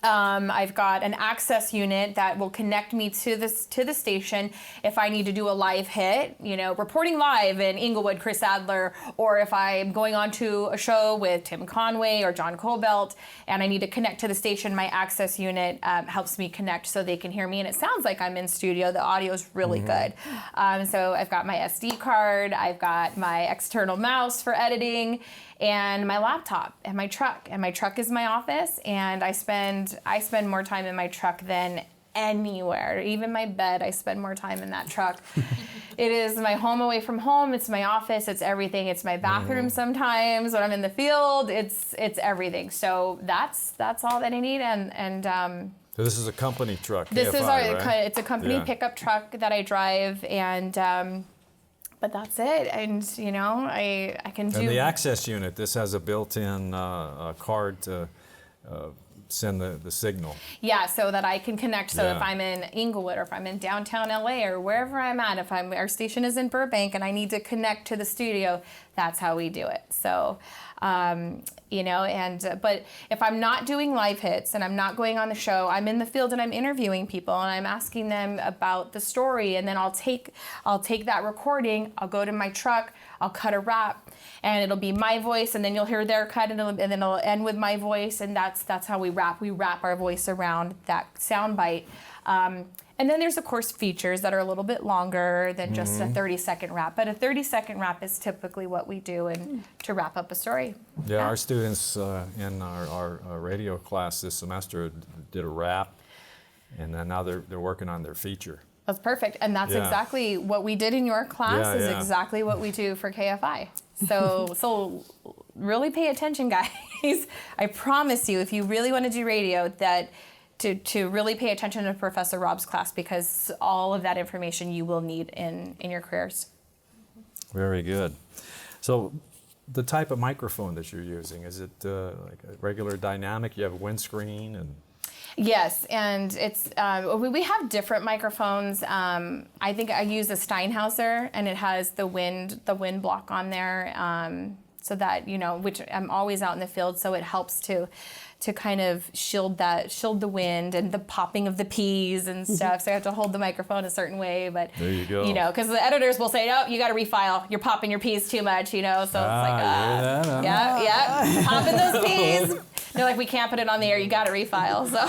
I've got an access unit that will connect me to the station if I need to do a live hit, you know, reporting live in Inglewood, Chris Adler, or if I'm going on to a show with Tim Conway or John Cobelt and I need to connect to the station, my access unit helps me connect so they can hear me. And it sounds like I'm in studio. The audio is really good. So I've got my SD card, I've got my external mouse for editing, and my laptop and my truck. And my truck is my office, and I spend more time in my truck than anywhere. Even my bed, I spend more time in that truck. It is my home away from home. It's my office. It's everything. It's my bathroom sometimes when I'm in the field. It's everything. So that's all that I need. And So this is a company truck. this KFI, is right? it's a company pickup truck that I drive, and but that's it. And you know, I can do. And the access unit, this has a built-in card to send the signal. Yeah, so that I can connect. So Yeah. if I'm in Inglewood or if I'm in downtown LA or wherever I'm at, if our station is in Burbank and I need to connect to the studio, that's how we do it. So, you know, but if I'm not doing live hits and I'm not going on the show, I'm in the field and I'm interviewing people and I'm asking them about the story, and then I'll take that recording, I'll go to my truck, I'll cut a wrap, and it'll be my voice, and then you'll hear their cut, and then it'll end with my voice, and that's how we wrap. We wrap our voice around that sound bite. And then there's, of course, features that are a little bit longer than just a 30-second wrap. But a 30-second wrap is typically what we do to wrap up a story. Yeah, our students in our radio class this semester did a wrap, and then now they're working on their feature. That's perfect. And that's exactly what we did in your class is exactly what we do for KFI. So really pay attention, guys. I promise you, if you really want to do radio, that to really pay attention to Professor Rob's class, because all of that information you will need in your careers. Very good. So the type of microphone that you're using, is it like a regular dynamic? You have a windscreen and... Yes, and it's we have different microphones. I think I use a Steinhauser, and it has the wind block on there, so that, you know, which I'm always out in the field, so it helps to kind of shield the wind and the popping of the peas and stuff. So I have to hold the microphone a certain way, but there you go. You know, because the editors will say, "Oh, you got to refile. You're popping your peas too much," you know. So it's like, yeah, popping those peas. They're like, "We can't put it on the air. You got to refile." So.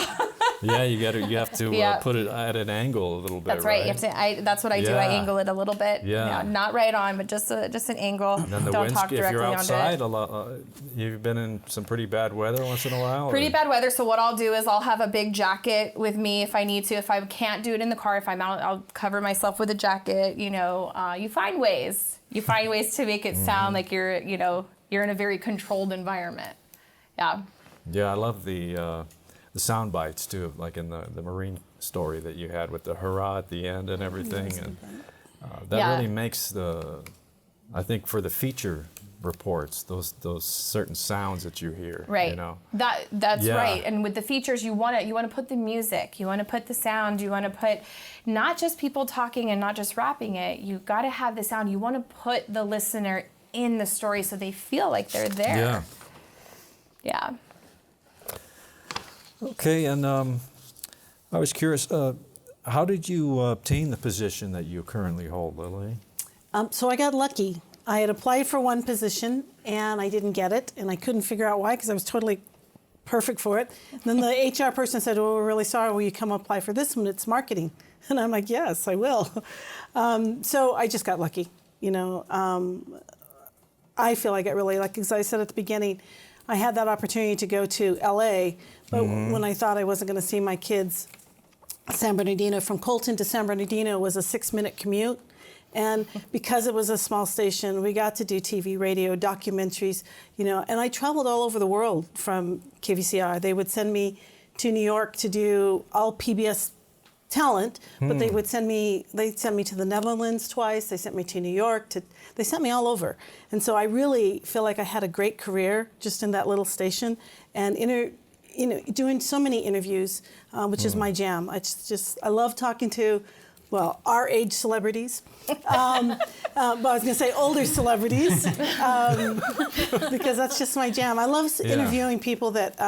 Yeah, you have to put it at an angle a little bit. That's right. You have to. That's what I do. I angle it a little bit. Yeah. You know, not right on, but just an angle. And then the Don't winds, talk directly if you're outside, onto it. You've been in some pretty bad weather once in a while. Pretty bad weather. So what I'll do is I'll have a big jacket with me if I need to. If I can't do it in the car, if I'm out, I'll cover myself with a jacket. You know, you find ways. You find ways to make it sound like you're in a very controlled environment. Yeah. Yeah, I love the sound bites too, like in the Marine story that you had with the hurrah at the end and everything, and that really makes I think for the feature reports, those certain sounds that you hear. Right. You know. That's right. And with the features, you want to put the music, you want to put the sound, you want to put not just people talking and not just rapping it. You got to have the sound. You want to put the listener in the story so they feel like they're there. Yeah. Yeah. Okay, and I was curious, how did you obtain the position that you currently hold, Lily? So I got lucky. I had applied for one position and I didn't get it, and I couldn't figure out why because I was totally perfect for it. And then the HR person said, "Oh, we're really sorry. Will you come apply for this one? It's marketing." And I'm like, "Yes, I will." So I just got lucky. You know, I feel I got really lucky because I said at the beginning, I had that opportunity to go to LA, But when I thought I wasn't going to see my kids, San Bernardino, from Colton to San Bernardino was a 6-minute commute. And because it was a small station, we got to do TV, radio, documentaries, and I traveled all over the world from KVCR. They would send me to New York to do all PBS talent, but they'd send me to the Netherlands twice. They sent me to New York. They sent me all over. And so I really feel like I had a great career just in that little station and doing so many interviews, which is my jam. I love talking to, well, our age celebrities. But I was going to say older celebrities because that's just my jam. I love interviewing people that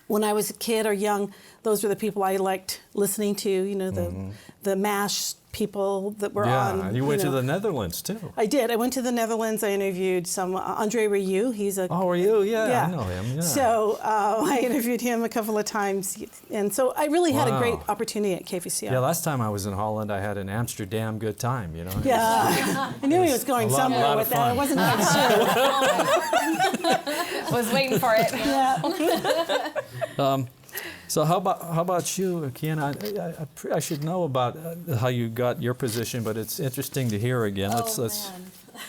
when I was a kid or young, those were the people I liked listening to, the MASH people that were on. Yeah, you went to the Netherlands too. I did. I went to the Netherlands. I interviewed some Andre Rieu. He's a Rieu, yeah, I know him. Yeah. So I interviewed him a couple of times, and so I really had a great opportunity at KVCR. Yeah, last time I was in Holland, I had an Amsterdam good time. Yeah, I knew he was going somewhere with that. I wasn't quite sure. Was waiting for it. Yeah. So how about you, Kian? I should know about how you got your position, but it's interesting to hear again. Let's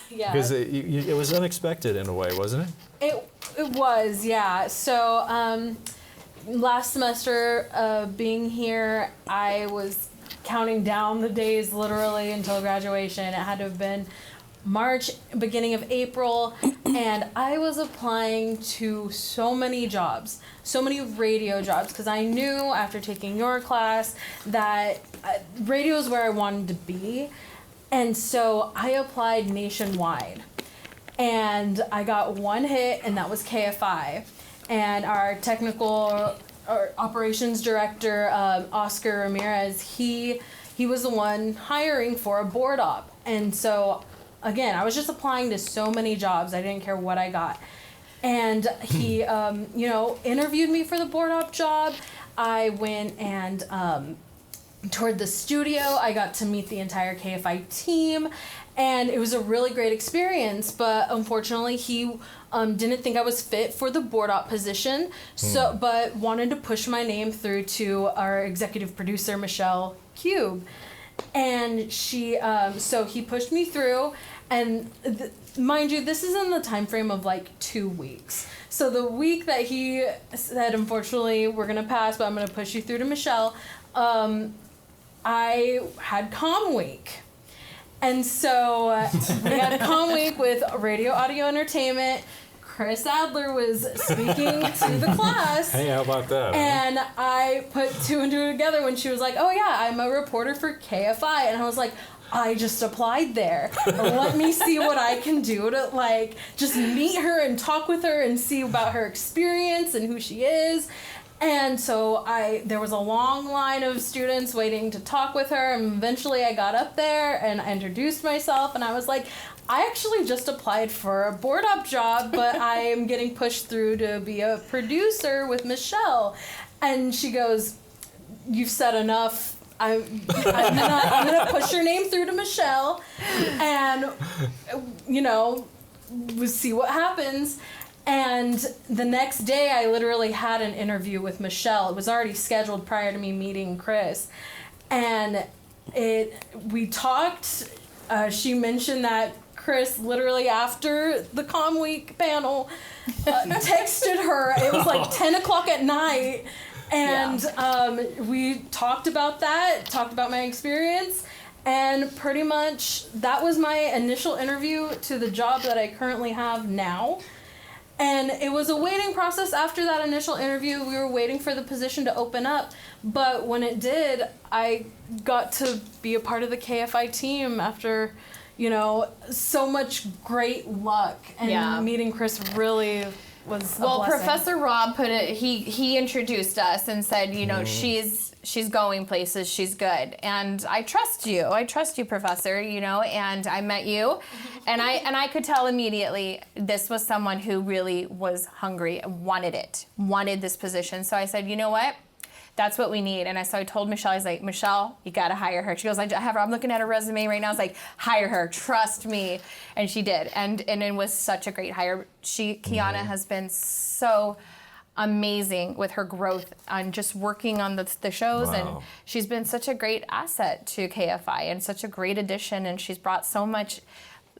yeah. Because it was unexpected in a way, wasn't it? It was, yeah. So last semester, being here, I was counting down the days literally until graduation. It had to have been March, beginning of April, and I was applying to so many jobs, so many radio jobs, because I knew after taking your class that radio is where I wanted to be. And so I applied nationwide. And I got one hit, and that was KFI. And our technical or operations director, Oscar Ramirez, he was the one hiring for a board op. And so again, I was just applying to so many jobs. I didn't care what I got. And he, interviewed me for the board op job. I went and toured the studio. I got to meet the entire KFI team. And it was a really great experience. But unfortunately, he didn't think I was fit for the board op position. But wanted to push my name through to our executive producer, Michelle Cube. And she, so he pushed me through, and mind you, this is in the time frame of like 2 weeks. So the week that he said, unfortunately, we're gonna pass, but I'm gonna push you through to Michelle, I had comm week. And so we had comm week with radio audio entertainment. Chris Adler was speaking to the class. Hey, how about that? And I put two and two together when she was like, oh yeah, I'm a reporter for KFI. And I was like, I just applied there. Let me see what I can do to just meet her and talk with her and see about her experience and who she is. And so there was a long line of students waiting to talk with her, and eventually I got up there and I introduced myself, and I was like, I actually just applied for a board op job, but I am getting pushed through to be a producer with Michelle. And she goes, you've said enough. I'm gonna push your name through to Michelle, and we'll see what happens. And the next day, I literally had an interview with Michelle. It was already scheduled prior to me meeting Chris, and we talked. She mentioned that Chris, literally after the Comm Week panel, texted her. It was like 10 o'clock at night. And we talked about that, talked about my experience, and pretty much that was my initial interview to the job that I currently have now. And it was a waiting process after that initial interview. We were waiting for the position to open up, but when it did, I got to be a part of the KFI team after, so much great luck. And meeting Chris really was a blessing. Professor Rob put it. He introduced us and said, she's going places. She's good, and I trust you. I trust you, Professor. And I met you, and I could tell immediately this was someone who really was hungry, wanted this position. So I said, you know what? That's what we need. And so I told Michelle, I was like, Michelle, you got to hire her. She goes, I'm looking at her resume right now. I was like, hire her, trust me. And she did. And it was such a great hire. Kiana has been so amazing with her growth on just working on the shows. Wow. And she's been such a great asset to KFI and such a great addition. And she's brought so much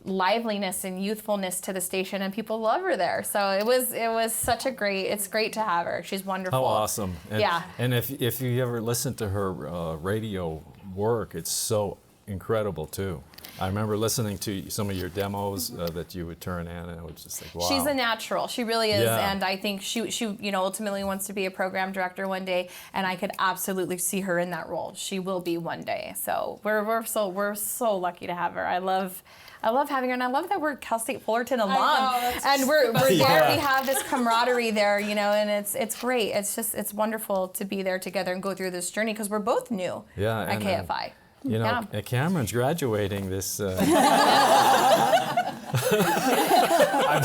liveliness and youthfulness to the station, and people love her there. So it was such a it's great to have her. She's wonderful. How awesome. And, yeah. And if you ever listen to her radio work, it's so incredible too. I remember listening to some of your demos that you would turn in, and I was just like, wow. She's a natural. She really is. Yeah. And I think she ultimately wants to be a program director one day, and I could absolutely see her in that role. She will be one day. So we're so lucky to have her. I love having her, and I love that we're Cal State Fullerton alum, and we're there. We have this camaraderie there, and it's great. It's wonderful to be there together and go through this journey because we're both new at KFI. Cameron's graduating this. I've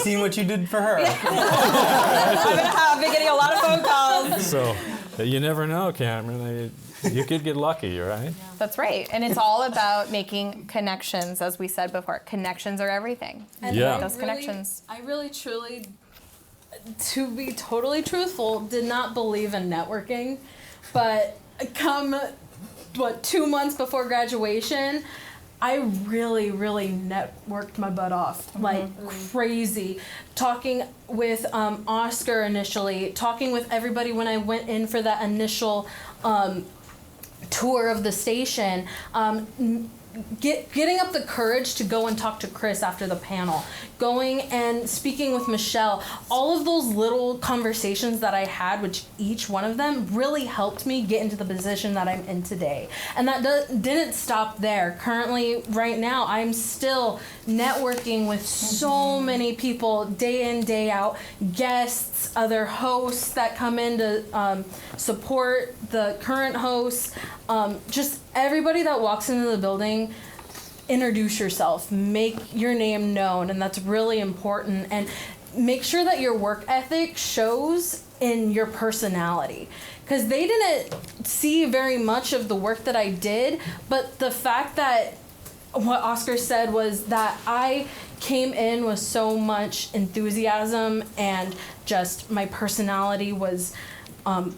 seen what you did for her. I've been getting a lot of phone calls. So you never know, Cameron. You could get lucky, right? Yeah. That's right. And it's all about making connections, as we said before. Connections are everything. And those connections. I really, truly, to be totally truthful, did not believe in networking. But come, 2 months before graduation, I really, really networked my butt off, like crazy. Talking with Oscar initially, talking with everybody when I went in for that initial tour of the station, getting up the courage to go and talk to Chris after the panel, going and speaking with Michelle, all of those little conversations that I had with each one of them really helped me get into the position that I'm in today. And that didn't stop there. Currently, right now, I'm still networking with so many people day in, day out, guests, other hosts that come in to support the current hosts, just everybody that walks into the building. Introduce yourself, make your name known, and that's really important. And make sure that your work ethic shows in your personality, because they didn't see very much of the work that I did, but the fact that what Oscar said was that I came in with so much enthusiasm and just my personality was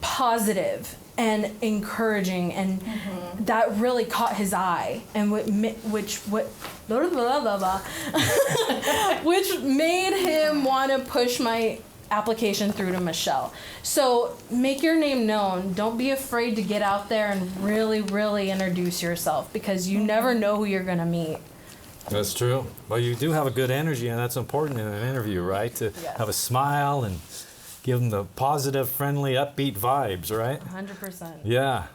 positive and encouraging, and that really caught his eye, and which made him want to push my application through to Michelle. So make your name known. Don't be afraid to get out there and really, really introduce yourself, because you never know who you're going to meet. That's true. Well, you do have a good energy, and that's important in an interview, right? To have a smile and give them the positive, friendly, upbeat vibes, right? 100%. Yeah.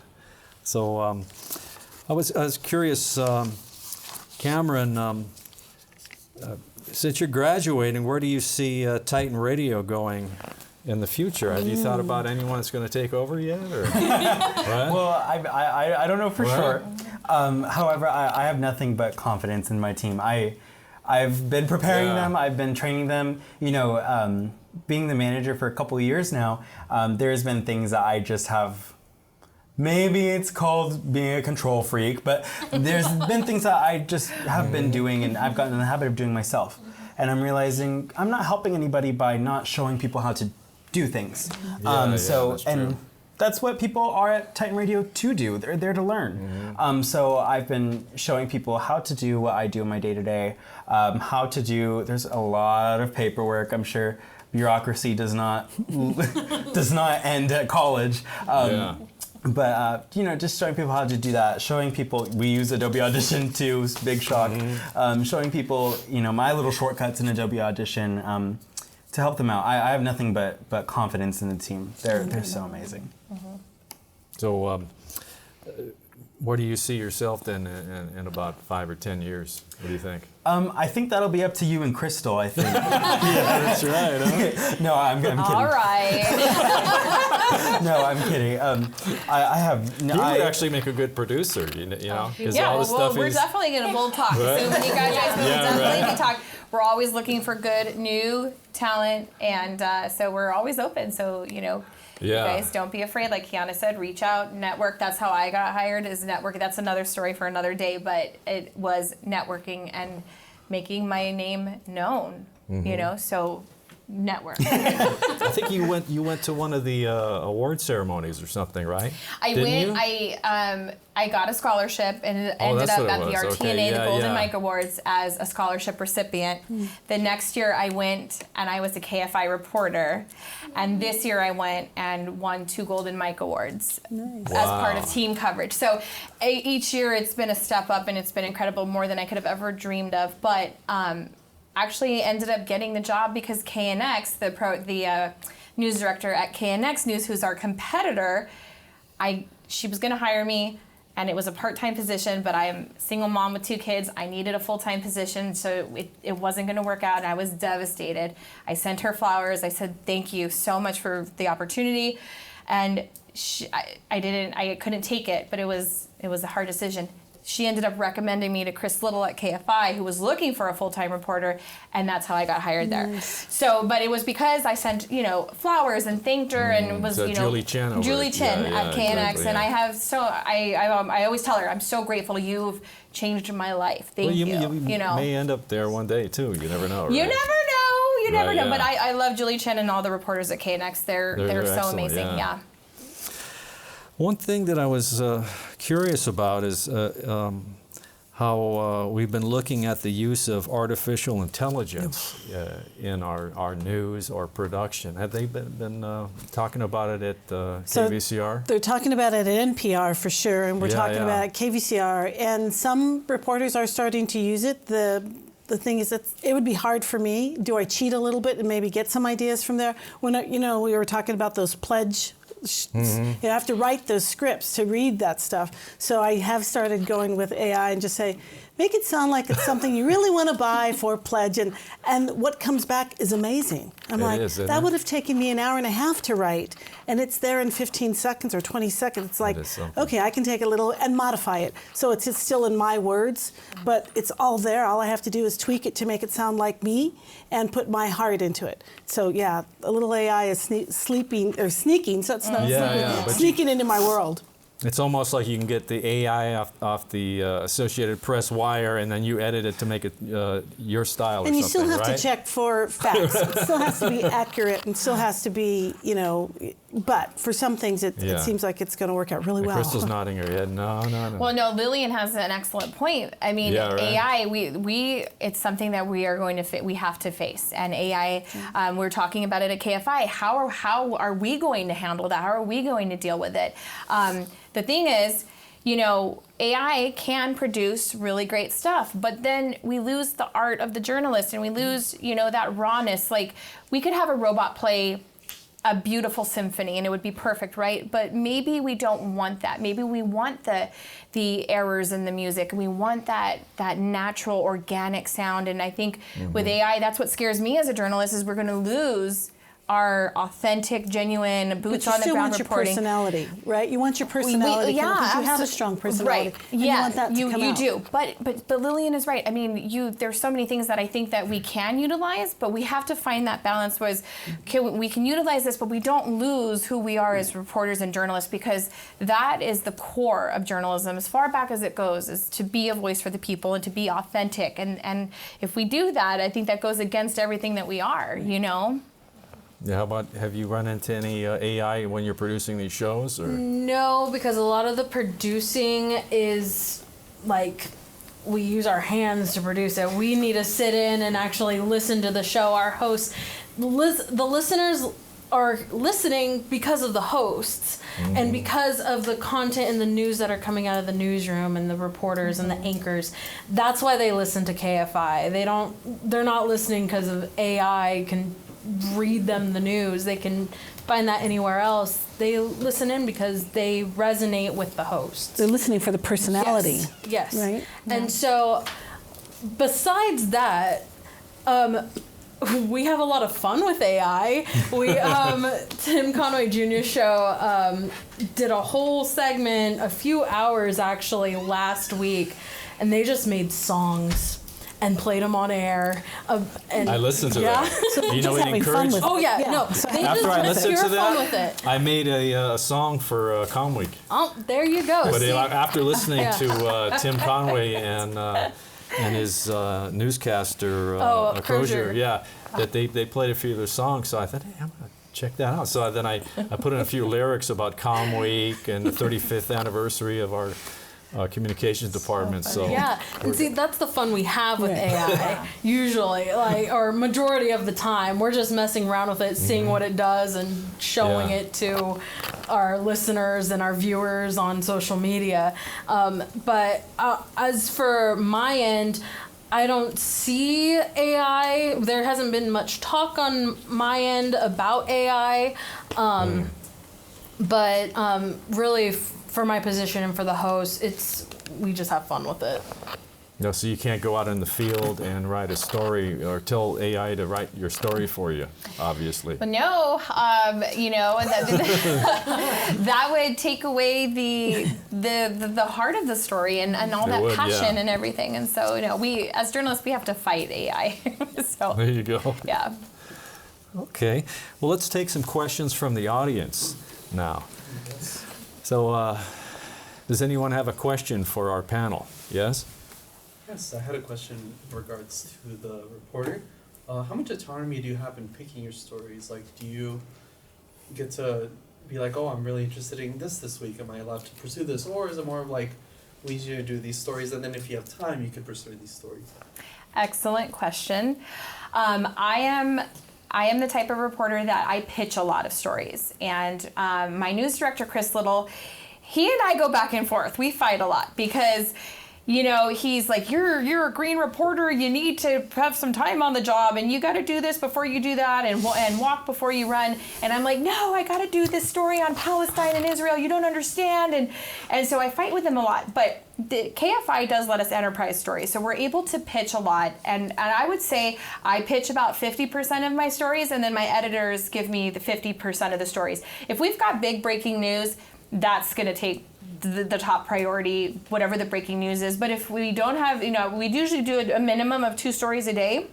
So I was curious, Cameron, since you're graduating, where do you see Titan Radio going in the future? Have you thought about anyone that's going to take over yet? Or? Right? Well, I don't know for sure. However, I have nothing but confidence in my team. I've been preparing them. I've been training them. Being the manager for a couple of years now, there's been things that I just have. Maybe it's called being a control freak, but there's been things that I just have been doing, and I've gotten in the habit of doing myself. And I'm realizing I'm not helping anybody by not showing people how to do things. That's true. That's what people are at Titan Radio to do. They're there to learn. So I've been showing people how to do what I do in my day-to-day, how to do, there's a lot of paperwork. I'm sure bureaucracy does not end at college. But, just showing people how to do that, showing people, we use Adobe Audition too, big shock. Showing people, my little shortcuts in Adobe Audition to help them out. I have nothing but confidence in the team. They're so amazing. So where do you see yourself then in about 5 or 10 years? What do you think? I think that'll be up to you and Crystal, I think. Yeah, that's right. Huh? No, I'm kidding. All right. No, I'm kidding. I have. You would actually make a good producer, you know. We're definitely going to talk. Right? So you guys will definitely be talking. We're always looking for good new talent, and so we're always open. So you guys don't be afraid. Like Kiana said, reach out, network. That's how I got hired, is networking. That's another story for another day, but it was networking and making my name known. So network. I think you went to one of the award ceremonies or something, right? I Didn't went. you? I got a scholarship and ended that's up what it at the was. RTNA, Okay, the Golden yeah. Mike Awards, as a scholarship recipient. The next year I went and I was a KFI reporter, and this year I went and won 2 Golden Mike Awards as part of team coverage. So each year it's been a step up and it's been incredible, more than I could have ever dreamed of. But actually ended up getting the job because KNX, the news director at KNX News, who's our competitor, she was going to hire me, and it was a part-time position, but I'm a single mom with 2 kids. I needed a full-time position, so it wasn't going to work out, and I was devastated. I sent her flowers. I said, thank you so much for the opportunity, and I couldn't take it, but it was a hard decision. She ended up recommending me to Chris Little at KFI, who was looking for a full-time reporter, and that's how I got hired there. So, but it was because I sent, flowers and thanked her, and it was, So Julie Chen over Julie at- Chen yeah, at KNX, exactly, and yeah. I always tell her, I'm so grateful. You've changed my life. Thank you. You may end up there one day too. You never know. Right? You never know. You never Right, know. yeah. But I love Julie Chen and all the reporters at KNX. They're so excellent, amazing. Yeah. One thing that I was curious about is how we've been looking at the use of artificial intelligence in our news or production. Have they been talking about it at KVCR? They're talking about it at NPR for sure, and we're Yeah, talking yeah. about it at KVCR, and some reporters are starting to use it. The thing is that it would be hard for me. Do I cheat a little bit and maybe get some ideas from there? When we were talking about those pledge. You have to write those scripts to read that stuff. So I have started going with AI and just say, make it sound like it's something you really want to buy for pledge, and what comes back is amazing. I'm like, that would have taken me an hour and a half to write, and it's there in 15 seconds or 20 seconds. It's like, okay, I can take a little and modify it. So it's still in my words, but it's all there. All I have to do is tweak it to make it sound like me and put my heart into it. So yeah, a little AI is sneaking, so it's not sneaking into my world. It's almost like you can get the AI off the Associated Press wire, and then you edit it to make it your style or something, And you still have right? to check for facts. It still has to be accurate and still has to be, but for some things it seems like it's going to work out really well. Crystal's nodding her head. No. Well, no, Lillian has an excellent point. I mean, AI, it's something that we are going to we have to face. And AI, we're talking about it at KFI. How are we going to handle that? How are we going to deal with it? The thing is, AI can produce really great stuff, but then we lose the art of the journalist, and we lose, that rawness. Like, we could have a robot play a beautiful symphony and it would be perfect, right? But maybe we don't want that. Maybe we want the errors in the music, and we want that natural, organic sound. And I think with AI, that's what scares me as a journalist, is we're going to lose our authentic, genuine, boots on the ground reporting. But you still want your personality, right? You want your personality, because you have a strong personality. Right. And you want that to come you out. do. But Lillian is right. I mean, there's so many things that I think that we can utilize, but we have to find that balance where we can utilize this, but we don't lose who we are as reporters and journalists, because that is the core of journalism, as far back as it goes, is to be a voice for the people and to be authentic. And if we do that, I think that goes against everything that we are, Yeah, how about, have you run into any AI when you're producing these shows? Or? No, because a lot of the producing is like, we use our hands to produce it. We need to sit in and actually listen to the show. Our hosts, the listeners are listening because of the hosts and because of the content and the news that are coming out of the newsroom and the reporters and the anchors. That's why they listen to KFI. They're not listening because of AI can read them the news. They can find that anywhere else. They listen in because they resonate with the hosts. They're listening for the personality. Yes. Right? And so, besides that, we have a lot of fun with AI. We, Tim Conway Jr.'s show did a whole segment, a few hours actually, last week, and they just made songs and played them on air. And I listened to that. So you know what encouraged? Oh yeah, no. They After I listened to fun with it. that, I made a song for Com Week. Oh, there you go. But after listening to Tim Conway and and his newscaster, Crozier. yeah, that they played a few of their songs. So I thought, hey, I'm gonna check that out. So then I put in a few lyrics about Calm Week and the 35th anniversary of our communications department. So yeah, and see, that's the fun we have with AI. Usually, or majority of the time, we're just messing around with it, seeing what it does, and showing it to our listeners and our viewers on social media. But as for my end, I don't see AI. There hasn't been much talk on my end about AI. But really, for my position and for the host, we just have fun with it. No, so you can't go out in the field and write a story or tell AI to write your story for you, obviously. But no, that would take away the heart of the story and all that passion and everything. And so, we as journalists, we have to fight AI. So there you go. Yeah. Okay. Well, let's take some questions from the audience now. So, does anyone have a question for our panel? Yes? Yes, I had a question in regards to the reporter. How much autonomy do you have in picking your stories? Like, do you get to be like, oh, I'm really interested in this week. Am I allowed to pursue this? Or is it more of like, we need you to do these stories, and then if you have time, you could pursue these stories? Excellent question. I am the type of reporter that I pitch a lot of stories. And my news director, Chris Little, he and I go back and forth. We fight a lot because, he's like, you're a green reporter. You need to have some time on the job, and you got to do this before you do that, and walk before you run. And I'm like, no, I got to do this story on Palestine and Israel. You don't understand. And so I fight with him a lot. But the KFI does let us enterprise stories, so we're able to pitch a lot. And I would say I pitch about 50% of my stories, and then my editors give me the 50% of the stories. If we've got big breaking news, that's going to take the top priority, whatever the breaking news is. But if we don't have, we usually do a minimum of 2 stories a day.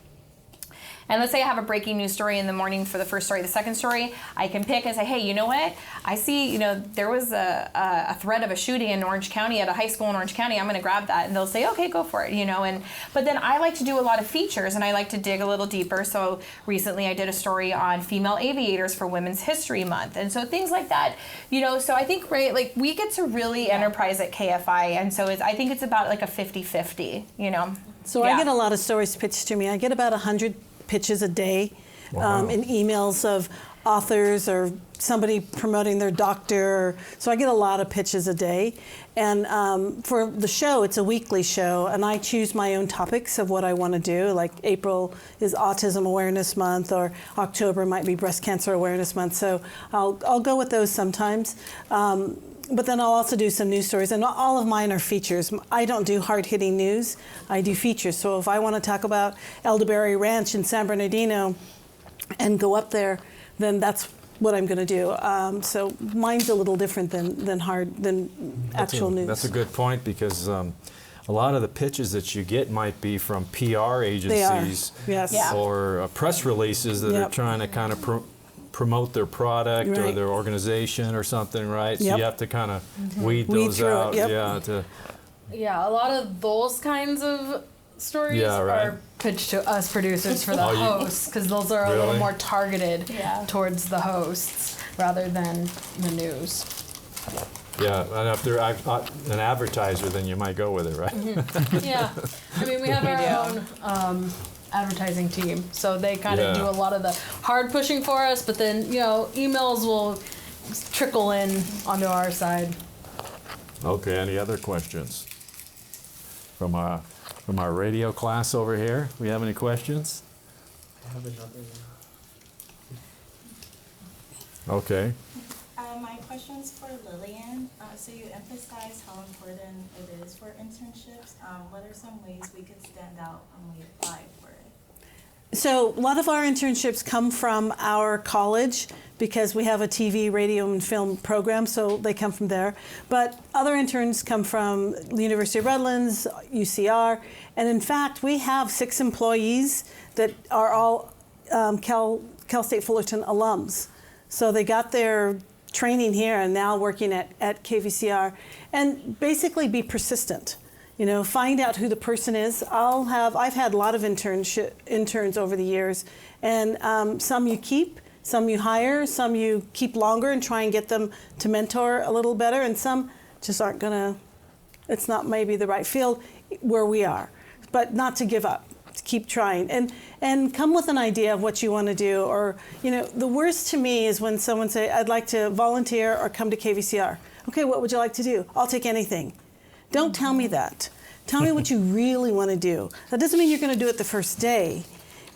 And let's say I have a breaking news story in the morning for the first story. The second story, I can pick and say, hey, you know what? I see, there was a threat of a shooting in Orange County at a high school in Orange County. I'm going to grab that. And they'll say, okay, go for it, But then I like to do a lot of features, and I like to dig a little deeper. So recently I did a story on female aviators for Women's History Month. And so things like that, So I think, we get to really enterprise at KFI. And so I think it's about like a 50-50, So I get a lot of stories pitched to me. I get about 100 pitches a day in emails of authors or somebody promoting their doctor. So I get a lot of pitches a day. And for the show, it's a weekly show, and I choose my own topics of what I want to do. Like April is Autism Awareness Month, or October might be Breast Cancer Awareness Month. So I'll go with those sometimes. But then I'll also do some news stories, and all of mine are features. I don't do hard-hitting news. I do features. So if I want to talk about Elderberry Ranch in San Bernardino and go up there, then that's what I'm going to do. So mine's a little different than actual news. That's a good point, because a lot of the pitches that you get might be from PR agencies or press releases that are trying to kind of promote their product or their organization or something, right? So you have to kind of weed those out. Yeah, a lot of those kinds of stories are pitched to us producers for the hosts, because those are a little more targeted towards the hosts rather than the news. Yeah, and if they're an advertiser, then you might go with it, right? Yeah, I mean, we have our own advertising team, so they kind of do a lot of the hard pushing for us, but then emails will trickle in onto our side. Okay, any other questions from our radio class over here? We have any questions? I have another one. Okay. My question's for Lillian. So you emphasize how important it is for internships. What are some ways we could stand out when we apply for it? So a lot of our internships come from our college, because we have a TV, radio, and film program, so they come from there. But other interns come from the University of Redlands, UCR, and in fact, we have 6 employees that are all Cal State Fullerton alums. So they got their training here and now working at KVCR. And basically be persistent. You know, find out who the person is. I've had a lot of interns over the years, and some you keep, some you hire, some you keep longer and try and get them to mentor a little better, and some just aren't gonna, it's not maybe the right field where we are. But not to give up, to keep trying, and come with an idea of what you want to do. Or, you know, the worst to me is when someone say, I'd like to volunteer or come to KVCR. Okay, what would you like to do? I'll take anything. Don't tell me that. Tell me what you really want to do. That doesn't mean you're going to do it the first day,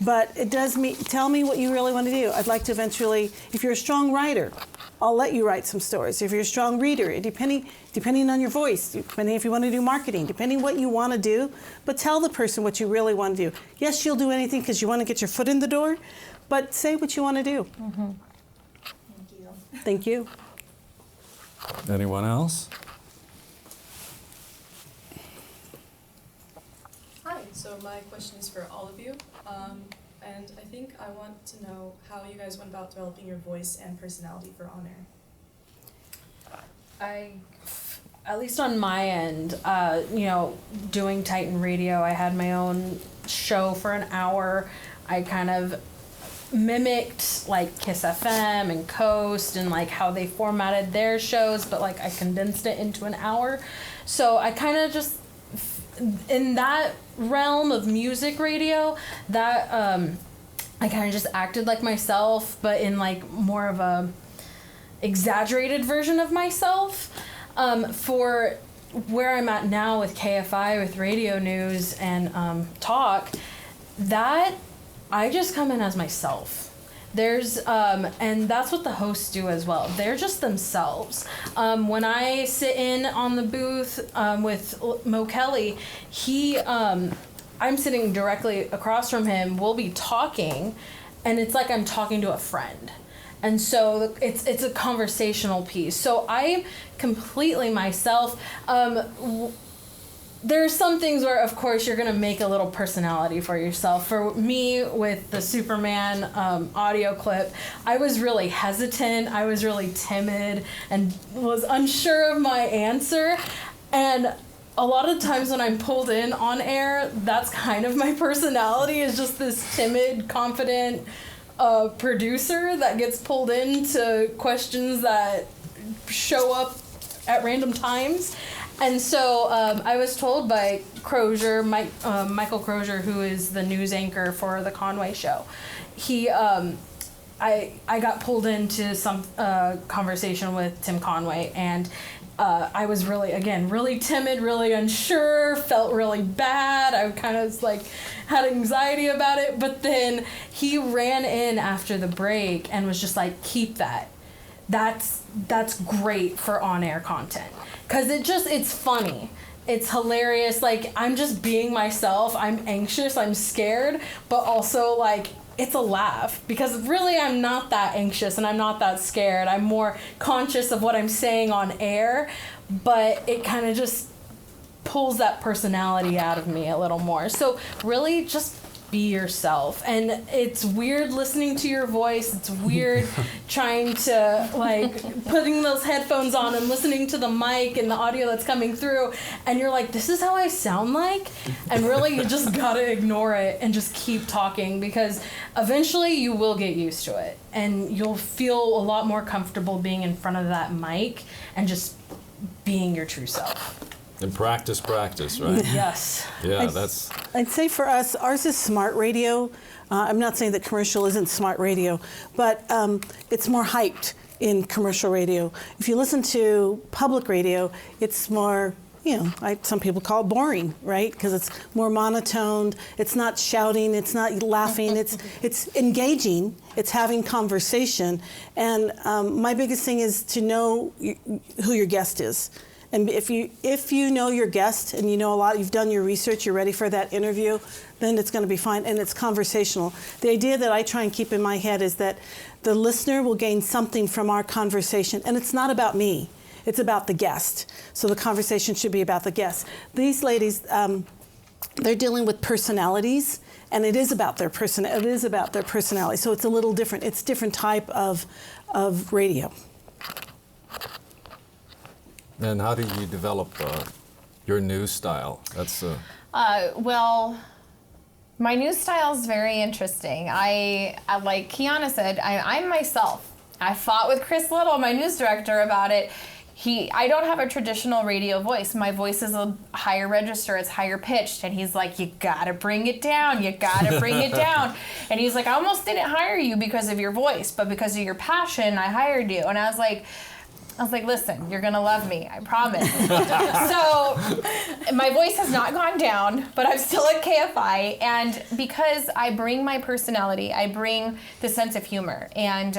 but it does mean, tell me what you really want to do. I'd like to eventually, if you're a strong writer, I'll let you write some stories. If you're a strong reader, depending on your voice, depending if you want to do marketing, depending what you want to do, but tell the person what you really want to do. Yes, you'll do anything because you want to get your foot in the door, but say what you want to do. Mm-hmm. Thank you. Anyone else? Hi, so my question is for all of you. And I think I want to know how you guys went about developing your voice and personality for On Air. At least on my end, you know, doing Titan Radio, I had my own show for an hour. I kind of mimicked like Kiss FM and Coast and like how they formatted their shows, but like I condensed it into an hour. So I kind of just, in that realm of music radio, that I kind of just acted like myself, but in like more of a exaggerated version of myself. For where I'm at now with KFI, with radio news and talk, that I just come in as myself. There's, and that's what the hosts do as well. They're just themselves. When I sit in on the booth with Mo Kelly, I'm sitting directly across from him. We'll be talking, and it's like I'm talking to a friend. And so it's a conversational piece. So I'm completely myself. There's some things where, of course, you're going to make a little personality for yourself. For me, with the Superman audio clip, I was really hesitant. I was really timid and was unsure of my answer. And a lot of times when I'm pulled in on air, that's kind of my personality, is just this timid, confident producer that gets pulled into questions that show up at random times. And so I was told by Crozier, Michael Crozier, who is the news anchor for the Conway show, I got pulled into some conversation with Tim Conway, and I was really timid, really unsure, felt really bad. I kind of like had anxiety about it, but then he ran in after the break and was just like, keep that. That's great for on-air content. Because it's funny. It's hilarious. Like, I'm just being myself. I'm anxious. I'm scared. But also, like, it's a laugh. Because really, I'm not that anxious and I'm not that scared. I'm more conscious of what I'm saying on air. But it kind of just pulls that personality out of me a little more. So really, just be yourself. And it's weird listening to your voice. It's weird trying to, like, putting those headphones on and listening to the mic and the audio that's coming through, and you're like, this is how I sound like? And really, you just gotta ignore it and just keep talking, because eventually you will get used to it and you'll feel a lot more comfortable being in front of that mic and just being your true self. And practice, right? Yes. Yeah, I'd say for us, ours is smart radio. I'm not saying that commercial isn't smart radio, but it's more hyped in commercial radio. If you listen to public radio, it's more, some people call it boring, right? Because it's more monotoned. It's not shouting. It's not laughing. It's engaging. It's having conversation. And my biggest thing is to know who your guest is. And if you know your guest and you know a lot, you've done your research, you're ready for that interview, then it's going to be fine, and it's conversational. The idea that I try and keep in my head is that the listener will gain something from our conversation, and it's not about me. It's about the guest. So the conversation should be about the guest. These ladies, they're dealing with personalities, and it is about their personality. So it's a little different. It's a different type of radio. And how do you develop Your new style. That's Well, my new style is very interesting. I like Kiana said, I'm myself. I fought with Chris Little, my news director, about it. I don't have a traditional radio voice. My voice is a higher register, it's higher pitched. And he's like, you gotta bring it down, you gotta bring it down. And he's like, I almost didn't hire you because of your voice, but because of your passion, I hired you. And I was like, listen, you're gonna love me, I promise. So my voice has not gone down, but I'm still at KFI. And because I bring my personality, I bring the sense of humor. And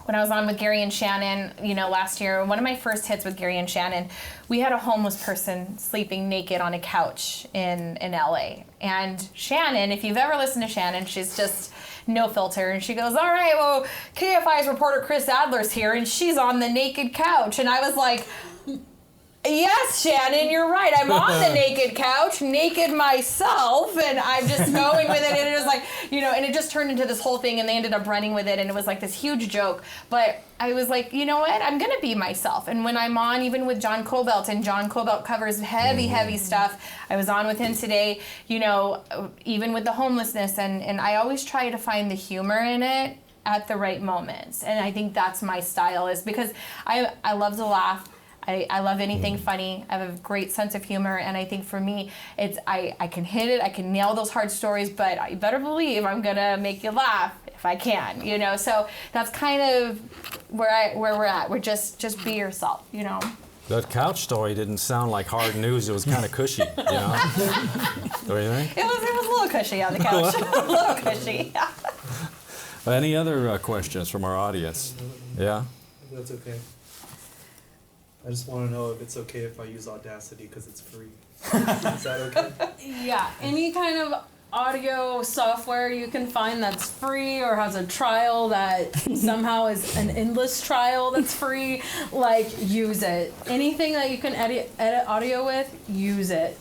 when I was on with Gary and Shannon, last year, one of my first hits with Gary and Shannon, we had a homeless person sleeping naked on a couch in LA. And Shannon, if you've ever listened to Shannon, she's just no filter. And she goes, all right, well, KFI's reporter Chris Adler's here and she's on the naked couch. And I was like, yes, Shannon, you're right. I'm on the naked couch, naked myself, and I'm just going with it. And it was like, and it just turned into this whole thing, and they ended up running with it, and it was like this huge joke. But I was like, you know what? I'm going to be myself. And when I'm on, even with John Cobelt, and John Cobelt covers heavy stuff, I was on with him today, even with the homelessness, and I always try to find the humor in it at the right moments. And I think that's my style, is because I love to laugh. I love anything funny. I have a great sense of humor, and I think for me, it's I can hit it, I can nail those hard stories, but you better believe I'm gonna make you laugh if I can, So that's kind of where we're at. We're just be yourself, That couch story didn't sound like hard news. It was kind of cushy, What do you think? It was a little cushy on the couch, a little cushy. Any other questions from our audience? Yeah. That's okay. I just want to know if it's okay if I use Audacity because it's free. Is that okay? Yeah, any kind of audio software you can find that's free or has a trial that somehow is an endless trial that's free, use it. Anything that you can edit audio with, use it.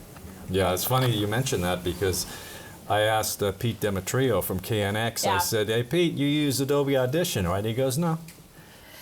Yeah, it's funny you mentioned that because I asked Pete Demetrio from KNX, I said, hey, Pete, you use Adobe Audition, right? He goes, no.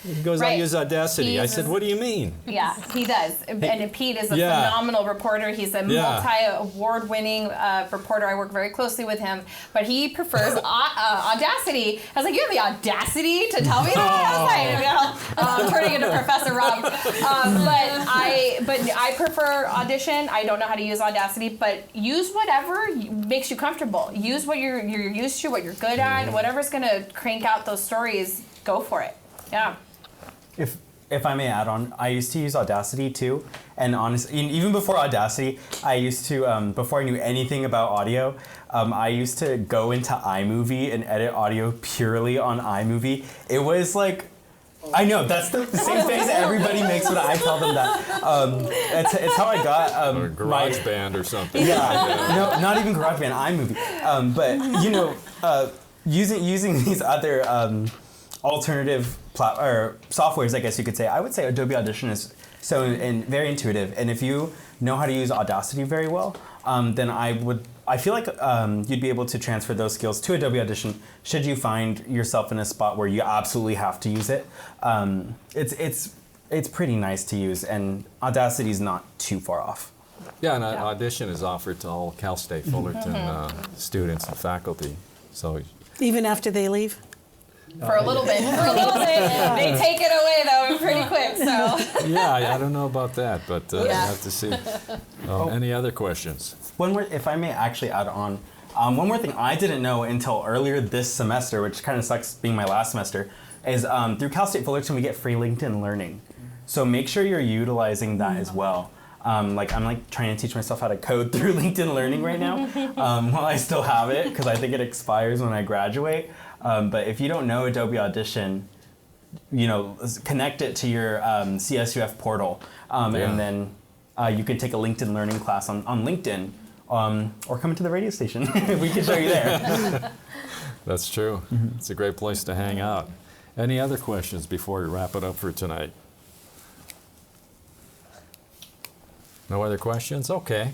He goes, I use Audacity. I said, what do you mean? Yeah, he does. And Pete is a phenomenal reporter. He's a multi-award-winning reporter. I work very closely with him. But he prefers Audacity. I was like, you have the audacity to tell me that? I was like, I'm turning into Professor Rob. But I prefer Audition. I don't know how to use Audacity. But use whatever makes you comfortable. Use what you're used to, what you're good at. Whatever's going to crank out those stories, go for it. Yeah. If I may add on, I used to use Audacity too, and honestly, even before Audacity, I used to, before I knew anything about audio, I used to go into iMovie and edit audio purely on iMovie. It was like, I know, that's the same face everybody makes when I tell them that. It's how I got or GarageBand or something. Yeah, no, not even GarageBand, iMovie. But, using these other alternative softwares, I guess you could say. I would say Adobe Audition is very intuitive, and if you know how to use Audacity very well, then I feel like you'd be able to transfer those skills to Adobe Audition should you find yourself in a spot where you absolutely have to use it. It's pretty nice to use, and Audacity is not too far off. Yeah, and Audition is offered to all Cal State Fullerton students and faculty. So even after they leave? For a little bit. They take it away though pretty quick. So. Yeah, I don't know about that, but I have to see. Any other questions? One more, if I may actually add on. One more thing I didn't know until earlier this semester, which kind of sucks being my last semester, is through Cal State Fullerton we get free LinkedIn Learning. So make sure you're utilizing that as well. I'm trying to teach myself how to code through LinkedIn Learning right now while I still have it because I think it expires when I graduate. But if you don't know Adobe Audition, connect it to your CSUF portal, and then you can take a LinkedIn Learning class on LinkedIn, or come into the radio station. We can show you there. That's true. It's a great place to hang out. Any other questions before we wrap it up for tonight? No other questions? Okay.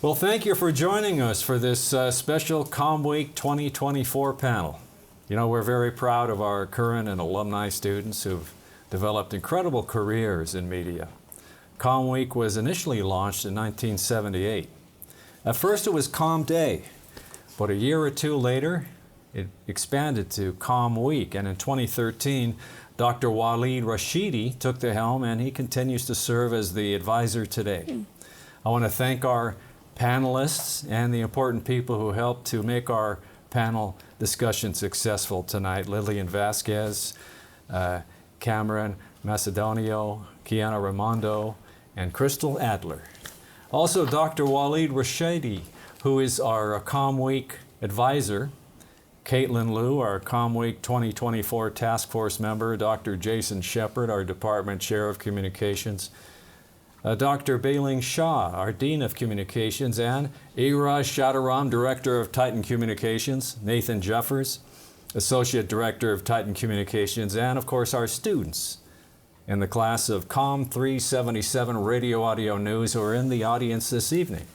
Well, thank you for joining us for this special Com Week 2024 panel. We're very proud of our current and alumni students who've developed incredible careers in media. Comm Week was initially launched in 1978. At first it was Comm Day, but a year or two later it expanded to Comm Week, and in 2013 Dr. Waleed Rashidi took the helm, and he continues to serve as the advisor today. I want to thank our panelists and the important people who helped to make our panel discussion successful tonight. Lillian Vasquez, Cameron Macedonio, Kiana Raimondo, and Crystal Adler. Also, Dr. Waleed Rashidi, who is our Comm Week advisor, Caitlin Liu, our Comm Week 2024 Task Force member, Dr. Jason Shepard, our Department Chair of Communications, Dr. Bailing Shah, our Dean of Communications, and Iraj Shataram, Director of Titan Communications, Nathan Jeffers, Associate Director of Titan Communications, and of course our students in the class of Comm 377 Radio Audio News who are in the audience this evening.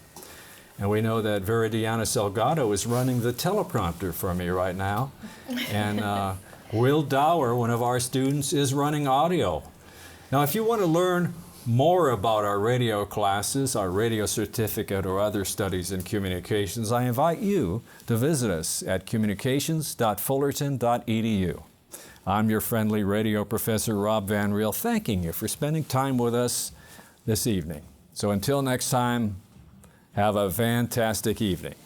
And we know that Viridiana Salgado is running the teleprompter for me right now. And Will Dower, one of our students, is running audio. Now, if you want to learn more about our radio classes, our radio certificate, or other studies in communications, I invite you to visit us at communications.fullerton.edu. I'm your friendly radio professor, Rob Van Riel, thanking you for spending time with us this evening. So until next time, have a fantastic evening.